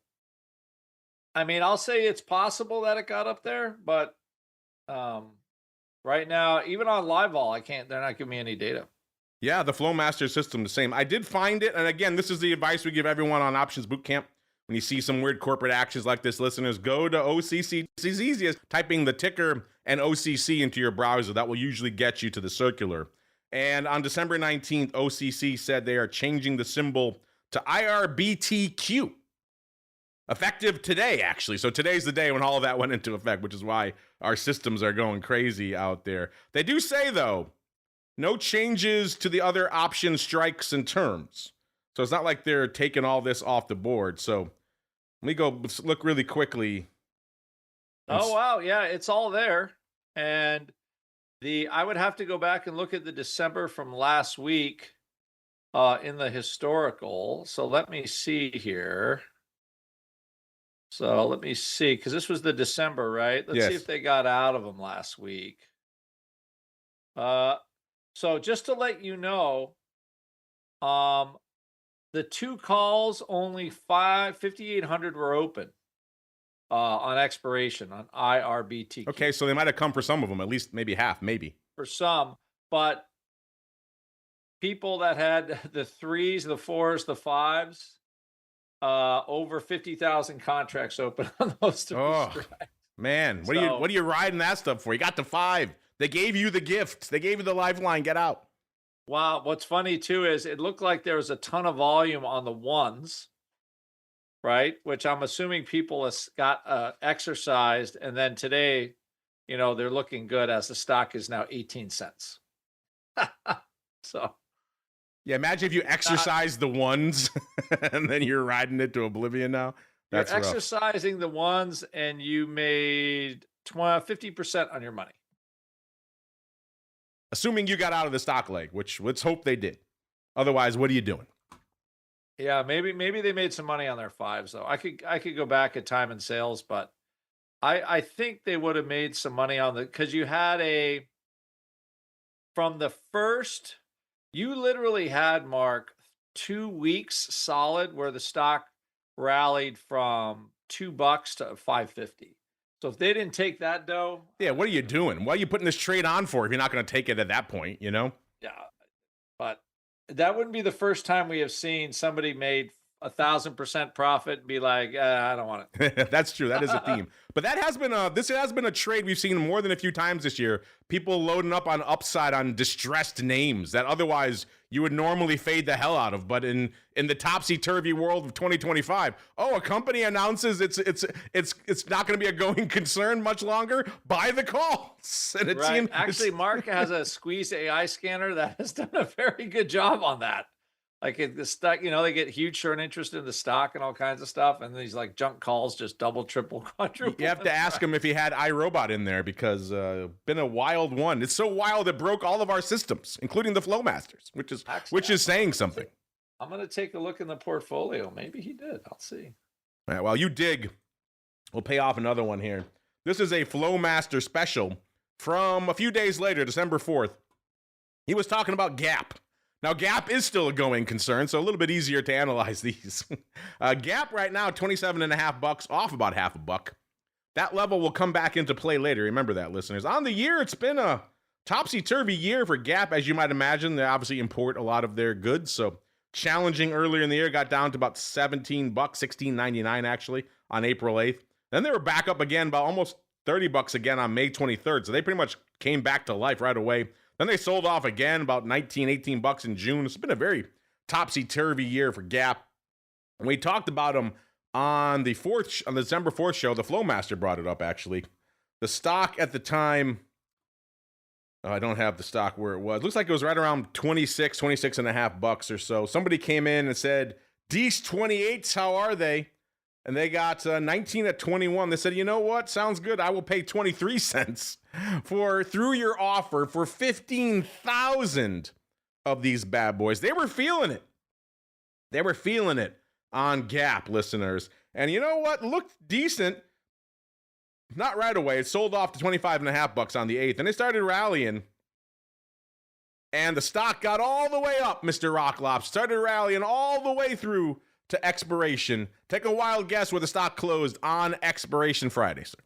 S5: I mean, I'll say it's possible that it got up there, but right now, even on LiveVol, they're not giving me any data.
S3: Yeah, the Flowmaster system, the same. I did find it, and again, this is the advice we give everyone on Options Bootcamp. When you see some weird corporate actions like this, listeners, go to OCC. It's as easy as typing the ticker and OCC into your browser. That will usually get you to the circular. And on December 19th, OCC said they are changing the symbol to IRBTQ. Effective today, actually. So today's the day when all of that went into effect, which is why our systems are going crazy out there. They do say, though, no changes to the other option strikes and terms. So it's not like they're taking all this off the board. So let me go look really quickly.
S5: Oh, wow. Yeah, it's all there. And I would have to go back and look at the December from last week in the historical. So let me see here. So let me see, because this was the December, right? Let's see if they got out of them last week. So just to let you know, the two calls, only 5,800 were open on expiration on IRBT.
S3: Okay, so they might have come for some of them, at least maybe half, maybe.
S5: For some, but people that had the 3s, the 4s, the 5s, over 50,000 contracts open on those three strikes.
S3: Man, what are you riding that stuff for? You got the 5. They gave you the gift. They gave you the lifeline. Get out.
S5: Wow. What's funny too is it looked like there was a ton of volume on the 1s, right? Which I'm assuming people got exercised, and then today, they're looking good as the stock is now 18 cents. So.
S3: Yeah, imagine if you exercise the 1s and then you're riding it to oblivion now. That's
S5: you're
S3: rough.
S5: Exercising the 1s and you made 50% on your money.
S3: Assuming you got out of the stock leg, which let's hope they did. Otherwise, what are you doing?
S5: Yeah, maybe they made some money on their 5s though. I could go back at time and sales, but I think they would have made some money on because you had from the first, you literally had, Mark, 2 weeks solid where the stock rallied from $2 to $5.50. So if they didn't take that dough,
S3: Yeah, what are you doing? What are you putting this trade on for if you're not going to take it at that point, you know?
S5: yeah, but that wouldn't be the first time we have seen somebody made 1,000% profit and be like, I don't want it.
S3: That's true. That is a theme. But that has been this has been a trade we've seen more than a few times this year. People loading up on upside on distressed names that otherwise you would normally fade the hell out of. But in the topsy-turvy world of 2025, a company announces it's not going to be a going concern much longer. Buy the calls. And it seems
S5: actually Mark has a Squeeze AI scanner that has done a very good job on that. Like the stock, they get huge short interest in the stock and all kinds of stuff. And these like junk calls just double, triple, quadruple.
S3: You have to ask him if he had iRobot in there because been a wild one. It's so wild it broke all of our systems, including the Flowmasters, which is saying something.
S5: I'm going to take a look in the portfolio. Maybe he did. I'll see.
S3: All right, while you dig, we'll pay off another one here. This is a Flowmaster special from a few days later, December 4th. He was talking about Gap. Now, Gap is still a going concern, so a little bit easier to analyze these. Gap right now, $27.50, off about half a buck. That level will come back into play later. Remember that, listeners. On the year, it's been a topsy-turvy year for Gap, as you might imagine. They obviously import a lot of their goods, so challenging earlier in the year, got down to about $17, $16.99 actually, on April 8th. Then they were back up again, about almost $30 again on May 23rd, so they pretty much came back to life right away. Then they sold off again, about $19, $18 in June. It's been a very topsy-turvy year for Gap. And we talked about them on the December 4th show. The Flowmaster brought it up, actually. The stock at the time, I don't have the stock where it was. Looks like it was right around $26.50 or so. Somebody came in and said, Deese 28s, how are they? And they got 19 at 21. They said, you know what? Sounds good. I will pay 23 cents through your offer for 15,000 of these bad boys. They were feeling it. They were feeling it on Gap, listeners. And you know what? Looked decent. Not right away. It sold off to $25.50 on the 8th. And they started rallying. And the stock got all the way up, Mr. Rock Lobster. Started rallying all the way through to expiration. Take a wild guess where the stock closed on expiration Friday, sir.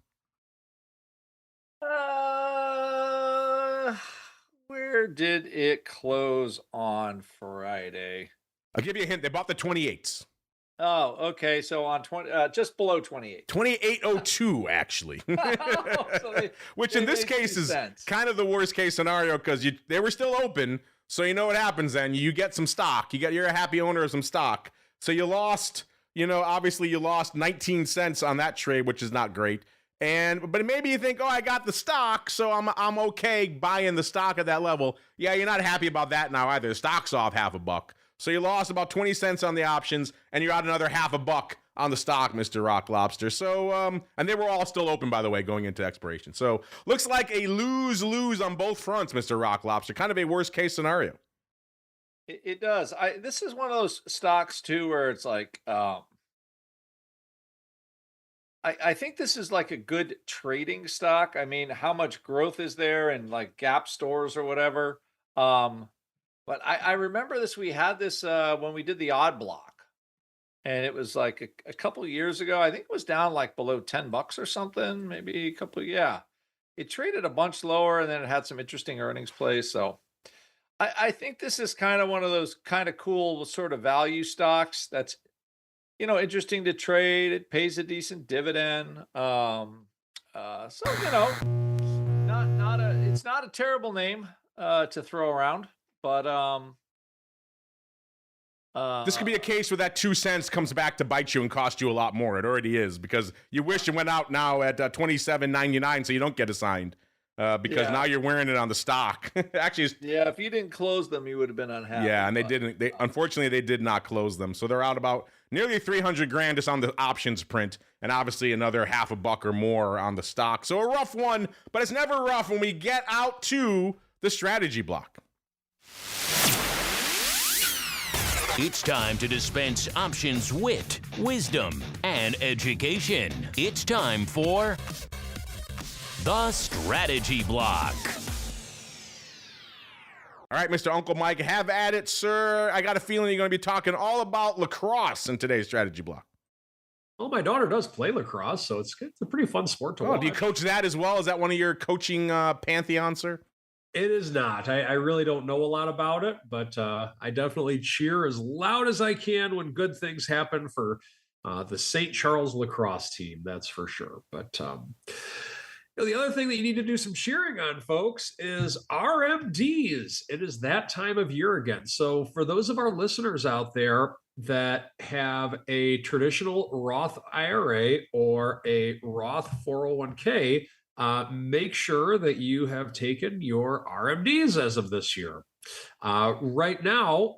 S5: Where did it close on Friday?
S3: I'll give you a hint. They bought the 28s.
S5: Oh, okay. So on 20, just below 28.
S3: 28.02, actually. Which in this case is kind of the worst case scenario because they were still open. So you know what happens then. You get some stock. You're a happy owner of some stock. So you lost, obviously you lost 19 cents on that trade, which is not great. But maybe you think, I got the stock, so I'm okay buying the stock at that level. Yeah, you're not happy about that now either. The stock's off half a buck. So you lost about 20 cents on the options, and you're out another half a buck on the stock, Mr. Rock Lobster. So, and they were all still open, by the way, going into expiration. So looks like a lose-lose on both fronts, Mr. Rock Lobster. Kind of a worst-case scenario.
S5: It does. This is one of those stocks too, where it's like, I think this is like a good trading stock. I mean, how much growth is there in like Gap stores or whatever? But I remember this. We had this when we did the odd block, and it was like a couple of years ago. I think it was down like below $10 or something, maybe a couple. Yeah, it traded a bunch lower, and then it had some interesting earnings plays. So. I think this is kind of one of those kind of cool sort of value stocks that's, interesting to trade. It pays a decent dividend. So, it's not a terrible name to throw around, but
S3: this could be a case where that 2 cents comes back to bite you and cost you a lot more. It already is because you wish it went out now at $27.99 so you don't get assigned. Because now you're wearing it on the stock. Actually,
S5: if you didn't close them, you would have been unhappy.
S3: Yeah, and they didn't. Unfortunately, they did not close them. So they're out about nearly $300,000 just on the options print, and obviously another half a buck or more on the stock. So a rough one, but it's never rough when we get out to the strategy block.
S2: It's time to dispense options wit, wisdom, and education. It's time for the Strategy Block.
S3: All right, Mr. Uncle Mike, have at it, sir. I got a feeling you're going to be talking all about lacrosse in today's strategy block.
S4: Well, my daughter does play lacrosse, so it's a pretty fun sport to watch.
S3: Do you coach that as well? Is that one of your coaching pantheon, sir?
S4: It is not. I really don't know a lot about it, but I definitely cheer as loud as I can when good things happen for the St. Charles lacrosse team. That's for sure. But the other thing that you need to do some cheering on, folks, is RMDs. It is that time of year again. So for those of our listeners out there that have a traditional Roth IRA or a Roth 401k, make sure that you have taken your RMDs as of this year. Right now,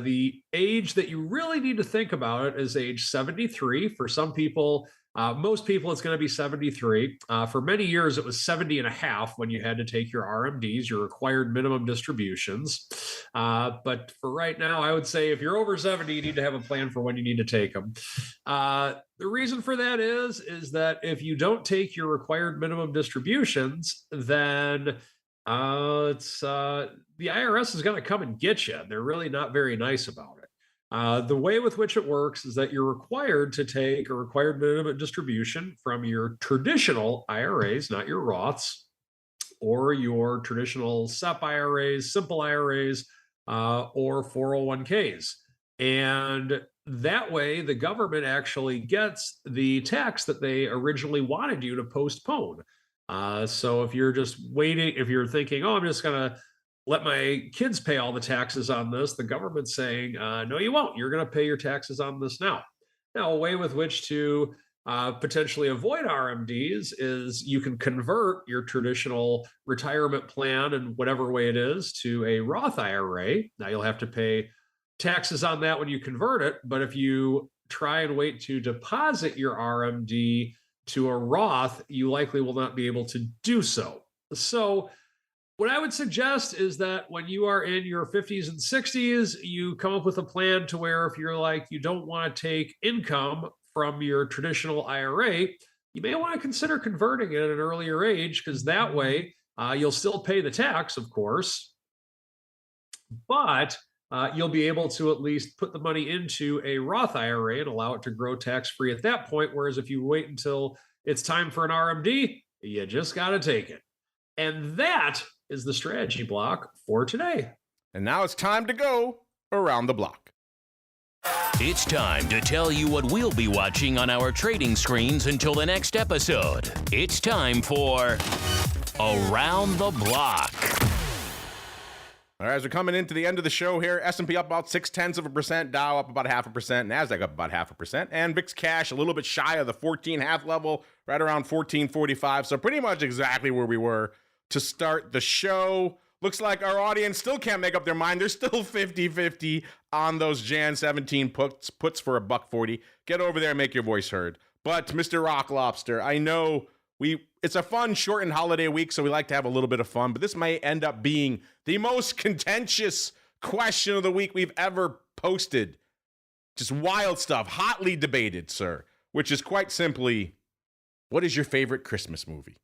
S4: the age that you really need to think about it is age 73. For some people, most people, it's going to be 73. For many years, it was 70 and a half when you had to take your RMDs, your required minimum distributions. But for right now, I would say if you're over 70, you need to have a plan for when you need to take them. The reason for that is that if you don't take your required minimum distributions, then the IRS is going to come and get you. They're really not very nice about it. The way with which it works is that you're required to take a required minimum distribution from your traditional IRAs, not your Roths, or your traditional SEP IRAs, simple IRAs, or 401ks. And that way, the government actually gets the tax that they originally wanted you to postpone. So if you're just waiting, if you're thinking, oh, I'm just going to let my kids pay all the taxes on this, the government's saying, no, you won't. You're going to pay your taxes on this now. Now, a way with which to potentially avoid RMDs is you can convert your traditional retirement plan in whatever way it is to a Roth IRA. Now, you'll have to pay taxes on that when you convert it. But if you try and wait to deposit your RMD to a Roth, you likely will not be able to do so. So what I would suggest is that when you are in your 50s and 60s, you come up with a plan to where if you're like, you don't want to take income from your traditional IRA, you may want to consider converting it at an earlier age, because that way you'll still pay the tax, of course, but you'll be able to at least put the money into a Roth IRA and allow it to grow tax-free at that point. Whereas if you wait until it's time for an RMD, you just got to take it. And that is the strategy block for today.
S3: And now it's time to go around the block.
S2: It's time to tell you what we'll be watching on our trading screens until the next episode. It's time for Around the Block.
S3: All right, as we're coming into the end of the show here, S&P up about 0.6%, Dow up about 0.5%, NASDAQ up about 0.5%, and VIX cash a little bit shy of the 14.5 level, right around 14.45. So pretty much exactly where we were to start the show. Looks like our audience still can't make up their mind. They're still 50-50 on those Jan 17 puts for $1.40. Get over there and make your voice heard. But Mr. Rock Lobster, I know it's a fun, shortened holiday week, so we like to have a little bit of fun, but this may end up being the most contentious question of the week we've ever posted. Just wild stuff, hotly debated, sir, which is quite simply, what is your favorite Christmas movie?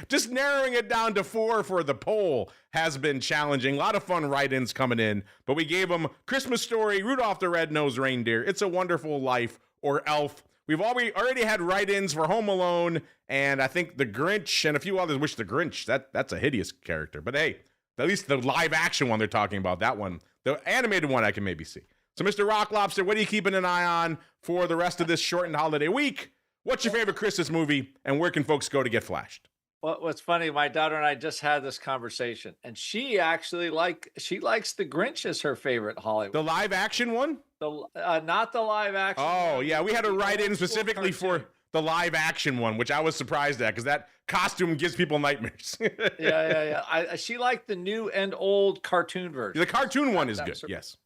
S3: Just narrowing it down to 4 for the poll has been challenging. A lot of fun write-ins coming in, but we gave them Christmas Story, Rudolph the Red-Nosed Reindeer, It's a Wonderful Life, or Elf. We've already had write-ins for Home Alone, and I think The Grinch, and a few others wish The Grinch. That's a hideous character. But hey, at least the live-action one they're talking about, that one. The animated one I can maybe see. So, Mr. Rock Lobster, what are you keeping an eye on for the rest of this shortened holiday week? What's your favorite Christmas movie, and where can folks go to get flashed?
S5: Well, what's funny, my daughter and I just had this conversation, and she actually likes The Grinch as her favorite Hollywood.
S3: The live-action one?
S5: Not the live action.
S3: Oh, yeah, we had a write-in specifically for the live-action one, which I was surprised at, because that costume gives people nightmares.
S5: Yeah. She liked the new and old cartoon version.
S3: The cartoon one is good, yes.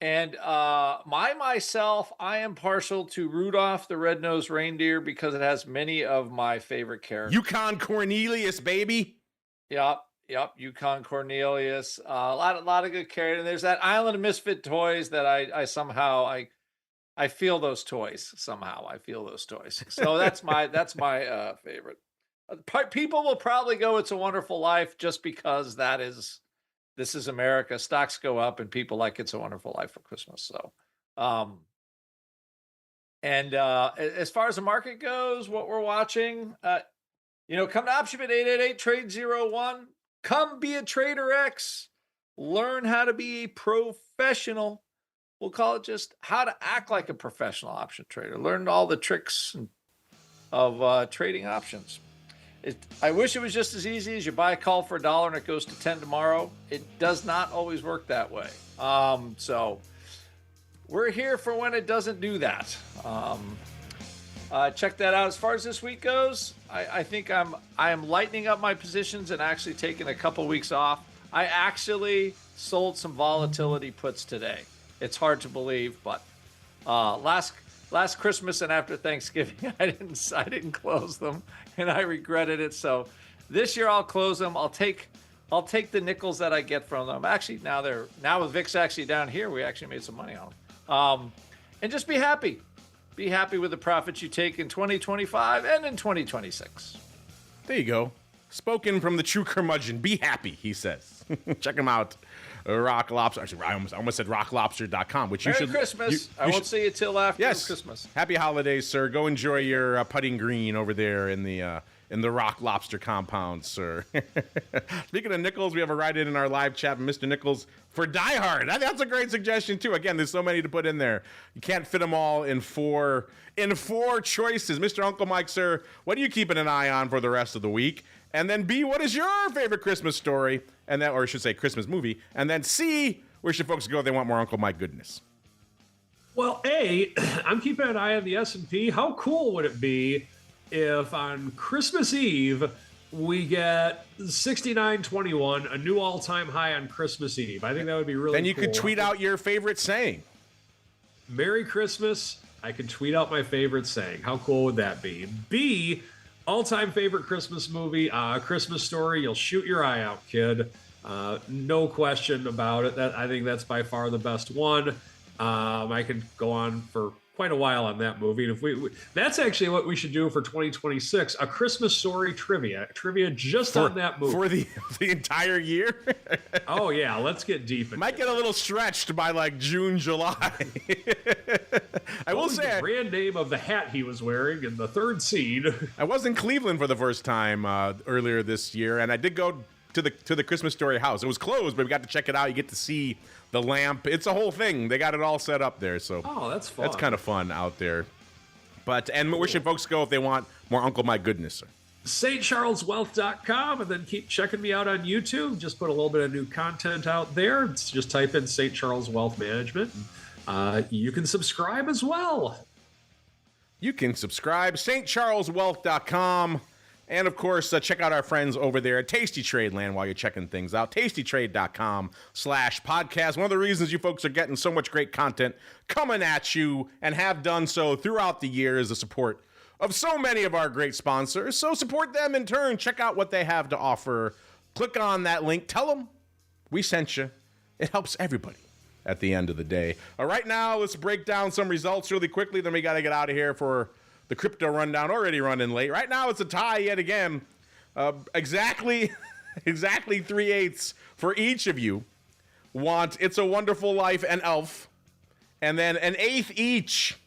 S5: And myself, I am partial to Rudolph the Red-Nosed Reindeer because it has many of my favorite characters.
S3: Yukon Cornelius, baby.
S5: Yep. Yukon Cornelius. A lot of good characters. And there's that Island of Misfit Toys that I somehow feel those toys somehow. I feel those toys. So that's my favorite. People will probably go It's a Wonderful Life just because this is America. Stocks go up and people like It's a Wonderful Life for Christmas. So, as far as the market goes, what we're watching, come to OptionBit 888 trade 01. Come be a Trader X. Learn how to be a professional. We'll call it just how to act like a professional option trader. Learn all the tricks of trading options. I wish it was just as easy as you buy a call for $1 and it goes to 10 tomorrow. It does not always work that way. So we're here for when it doesn't do that. Check that out. As far as this week goes, I think I am lightening up my positions and actually taking a couple weeks off. I actually sold some volatility puts today. It's hard to believe, but last Christmas and after Thanksgiving, I didn't close them, and I regretted it. So this year I'll close them. I'll take the nickels that I get from them. Actually, now with VIX actually down here, we actually made some money on them. And just be happy. Be happy with the profits you take in 2025 and in 2026.
S3: There you go. Spoken from the true curmudgeon. Be happy, he says. Check him out. Rock Lobster. Actually, I almost said rocklobster.com, which
S5: Merry
S3: you should.
S5: Christmas. I won't see you till after Christmas.
S3: Happy holidays, sir. Go enjoy your putting green over there in the Rock Lobster compound, sir. Speaking of Nichols, we have a write-in in our live chat from Mr. Nichols for Die Hard. That's a great suggestion, too. Again, there's so many to put in there. You can't fit them all in four choices. Mr. Uncle Mike, sir, what are you keeping an eye on for the rest of the week? And then B, what is your favorite Christmas story? And then, or I should say Christmas movie. And then C, where should folks go if they want more Uncle Mike goodness?
S4: Well, A, I'm keeping an eye on the S&P. How cool would it be if on Christmas Eve we get 69.21, a new all-time high on Christmas Eve? I think that would be really cool.
S3: Then you could tweet out your favorite saying.
S4: Merry Christmas. I could tweet out my favorite saying. How cool would that be? B, all-time favorite Christmas movie, Christmas Story. You'll shoot your eye out, kid. No question about it. I think that's by far the best one. I could go on for quite a while on that movie. And if that's actually what we should do for 2026, a Christmas Story trivia just on that movie.
S3: For the entire year?
S4: Oh, yeah. Let's get deep into
S3: Might get a little stretched by like June, July. I will say
S4: the brand name of the hat he was wearing in the third scene.
S3: I was in Cleveland for the first time earlier this year, and I did go to the Christmas Story house. It was closed, but we got to check it out. You get to see the lamp. It's a whole thing. They got it all set up there. So
S4: that's fun.
S3: That's kind of fun out there. And where should folks go if they want more Uncle Mike goodness, sir?
S4: stcharleswealth.com, and then keep checking me out on YouTube. Just put a little bit of new content out there. Just type in St. Charles Wealth Management. You can subscribe as well.
S3: You can subscribe, stcharleswealth.com. And, of course, check out our friends over there at Tasty Trade Land while you're checking things out. tastytrade.com/podcast. One of the reasons you folks are getting so much great content coming at you and have done so throughout the year is the support of so many of our great sponsors. So support them in turn. Check out what they have to offer. Click on that link. Tell them we sent you. It helps everybody at the end of the day. Right now, let's break down some results really quickly. Then we got to get out of here for the crypto rundown, already running late. Right now, it's a tie yet again. Exactly 3/8 for each of you want It's a Wonderful Life and Elf, and then an eighth each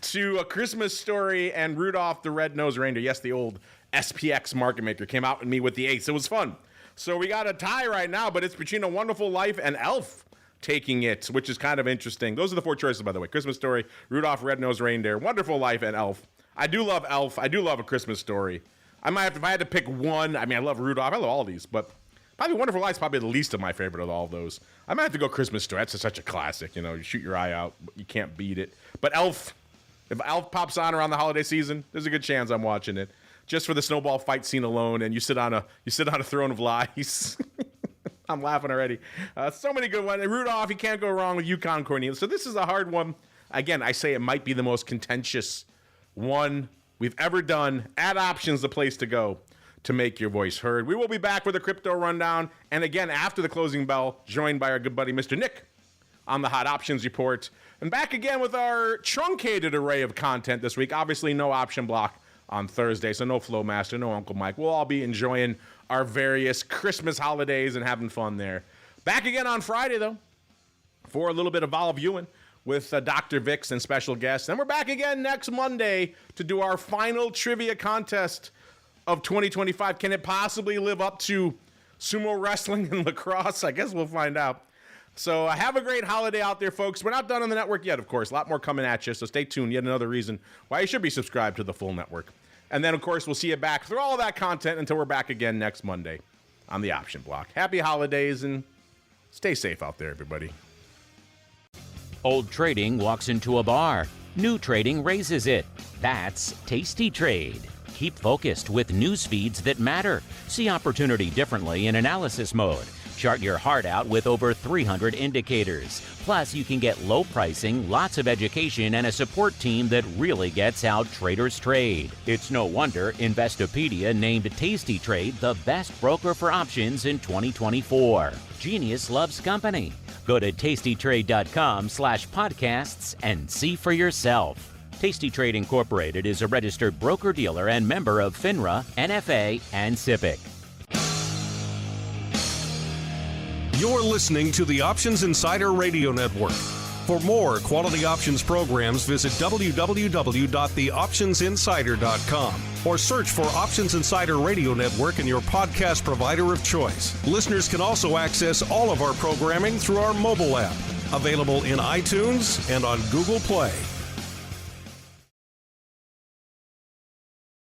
S3: to A Christmas Story and Rudolph the Red-Nosed Reindeer. Yes, the old SPX market maker came out with me with the eights. It was fun. So we got a tie right now, but it's between A Wonderful Life and Elf taking it, which is kind of interesting. Those are the four choices, by the way. Christmas Story, Rudolph Red-Nosed Reindeer, Wonderful Life, and Elf. I do love Elf. I do love A Christmas Story. I might have to, if I had to pick one, I mean, I love Rudolph. I love all these, but probably Wonderful Life's probably the least of my favorite of all of those. I might have to go Christmas Story. That's such a classic. You know, you shoot your eye out. You can't beat it. But Elf, if Elf pops on around the holiday season, there's a good chance I'm watching it. Just for the snowball fight scene alone, and you sit on a throne of lies. I'm laughing already. So many good ones. Rudolph, you can't go wrong with Yukon Cornelius. So this is a hard one. Again, I say it might be the most contentious one we've ever done. Ad Options, the place to go to make your voice heard. We will be back with a crypto rundown. And again, after the closing bell, joined by our good buddy, Mr. Nick, on the Hot Options Report. And back again with our truncated array of content this week. Obviously, no option block on Thursday. So no Flowmaster, no Uncle Mike. We'll all be enjoying our various Christmas holidays and having fun there. Back again on Friday, though, for a little bit of vol viewing with Dr. VIX and special guests. And we're back again next Monday to do our final trivia contest of 2025. Can it possibly live up to sumo wrestling and lacrosse? I guess we'll find out. So have a great holiday out there, folks. We're not done on the network yet, of course. A lot more coming at you, so stay tuned. Yet another reason why you should be subscribed to the full network. And then, of course, we'll see you back through all of that content until we're back again next Monday on the Option Block. Happy holidays and stay safe out there, everybody.
S2: Old trading walks into a bar. New trading raises it. That's Tasty Trade. Keep focused with news feeds that matter. See opportunity differently in analysis mode. Chart your heart out with over 300 indicators. Plus, you can get low pricing, lots of education, and a support team that really gets how traders trade. It's no wonder Investopedia named Tasty Trade the best broker for options in 2024. Genius loves company. Go to tastytrade.com/podcasts and see for yourself. Tasty Trade Incorporated is a registered broker-dealer and member of FINRA, NFA, and SIPC.
S1: You're listening to the Options Insider Radio Network. For more quality options programs, visit www.theoptionsinsider.com or search for Options Insider Radio Network in your podcast provider of choice. Listeners can also access all of our programming through our mobile app, available in iTunes and on Google Play.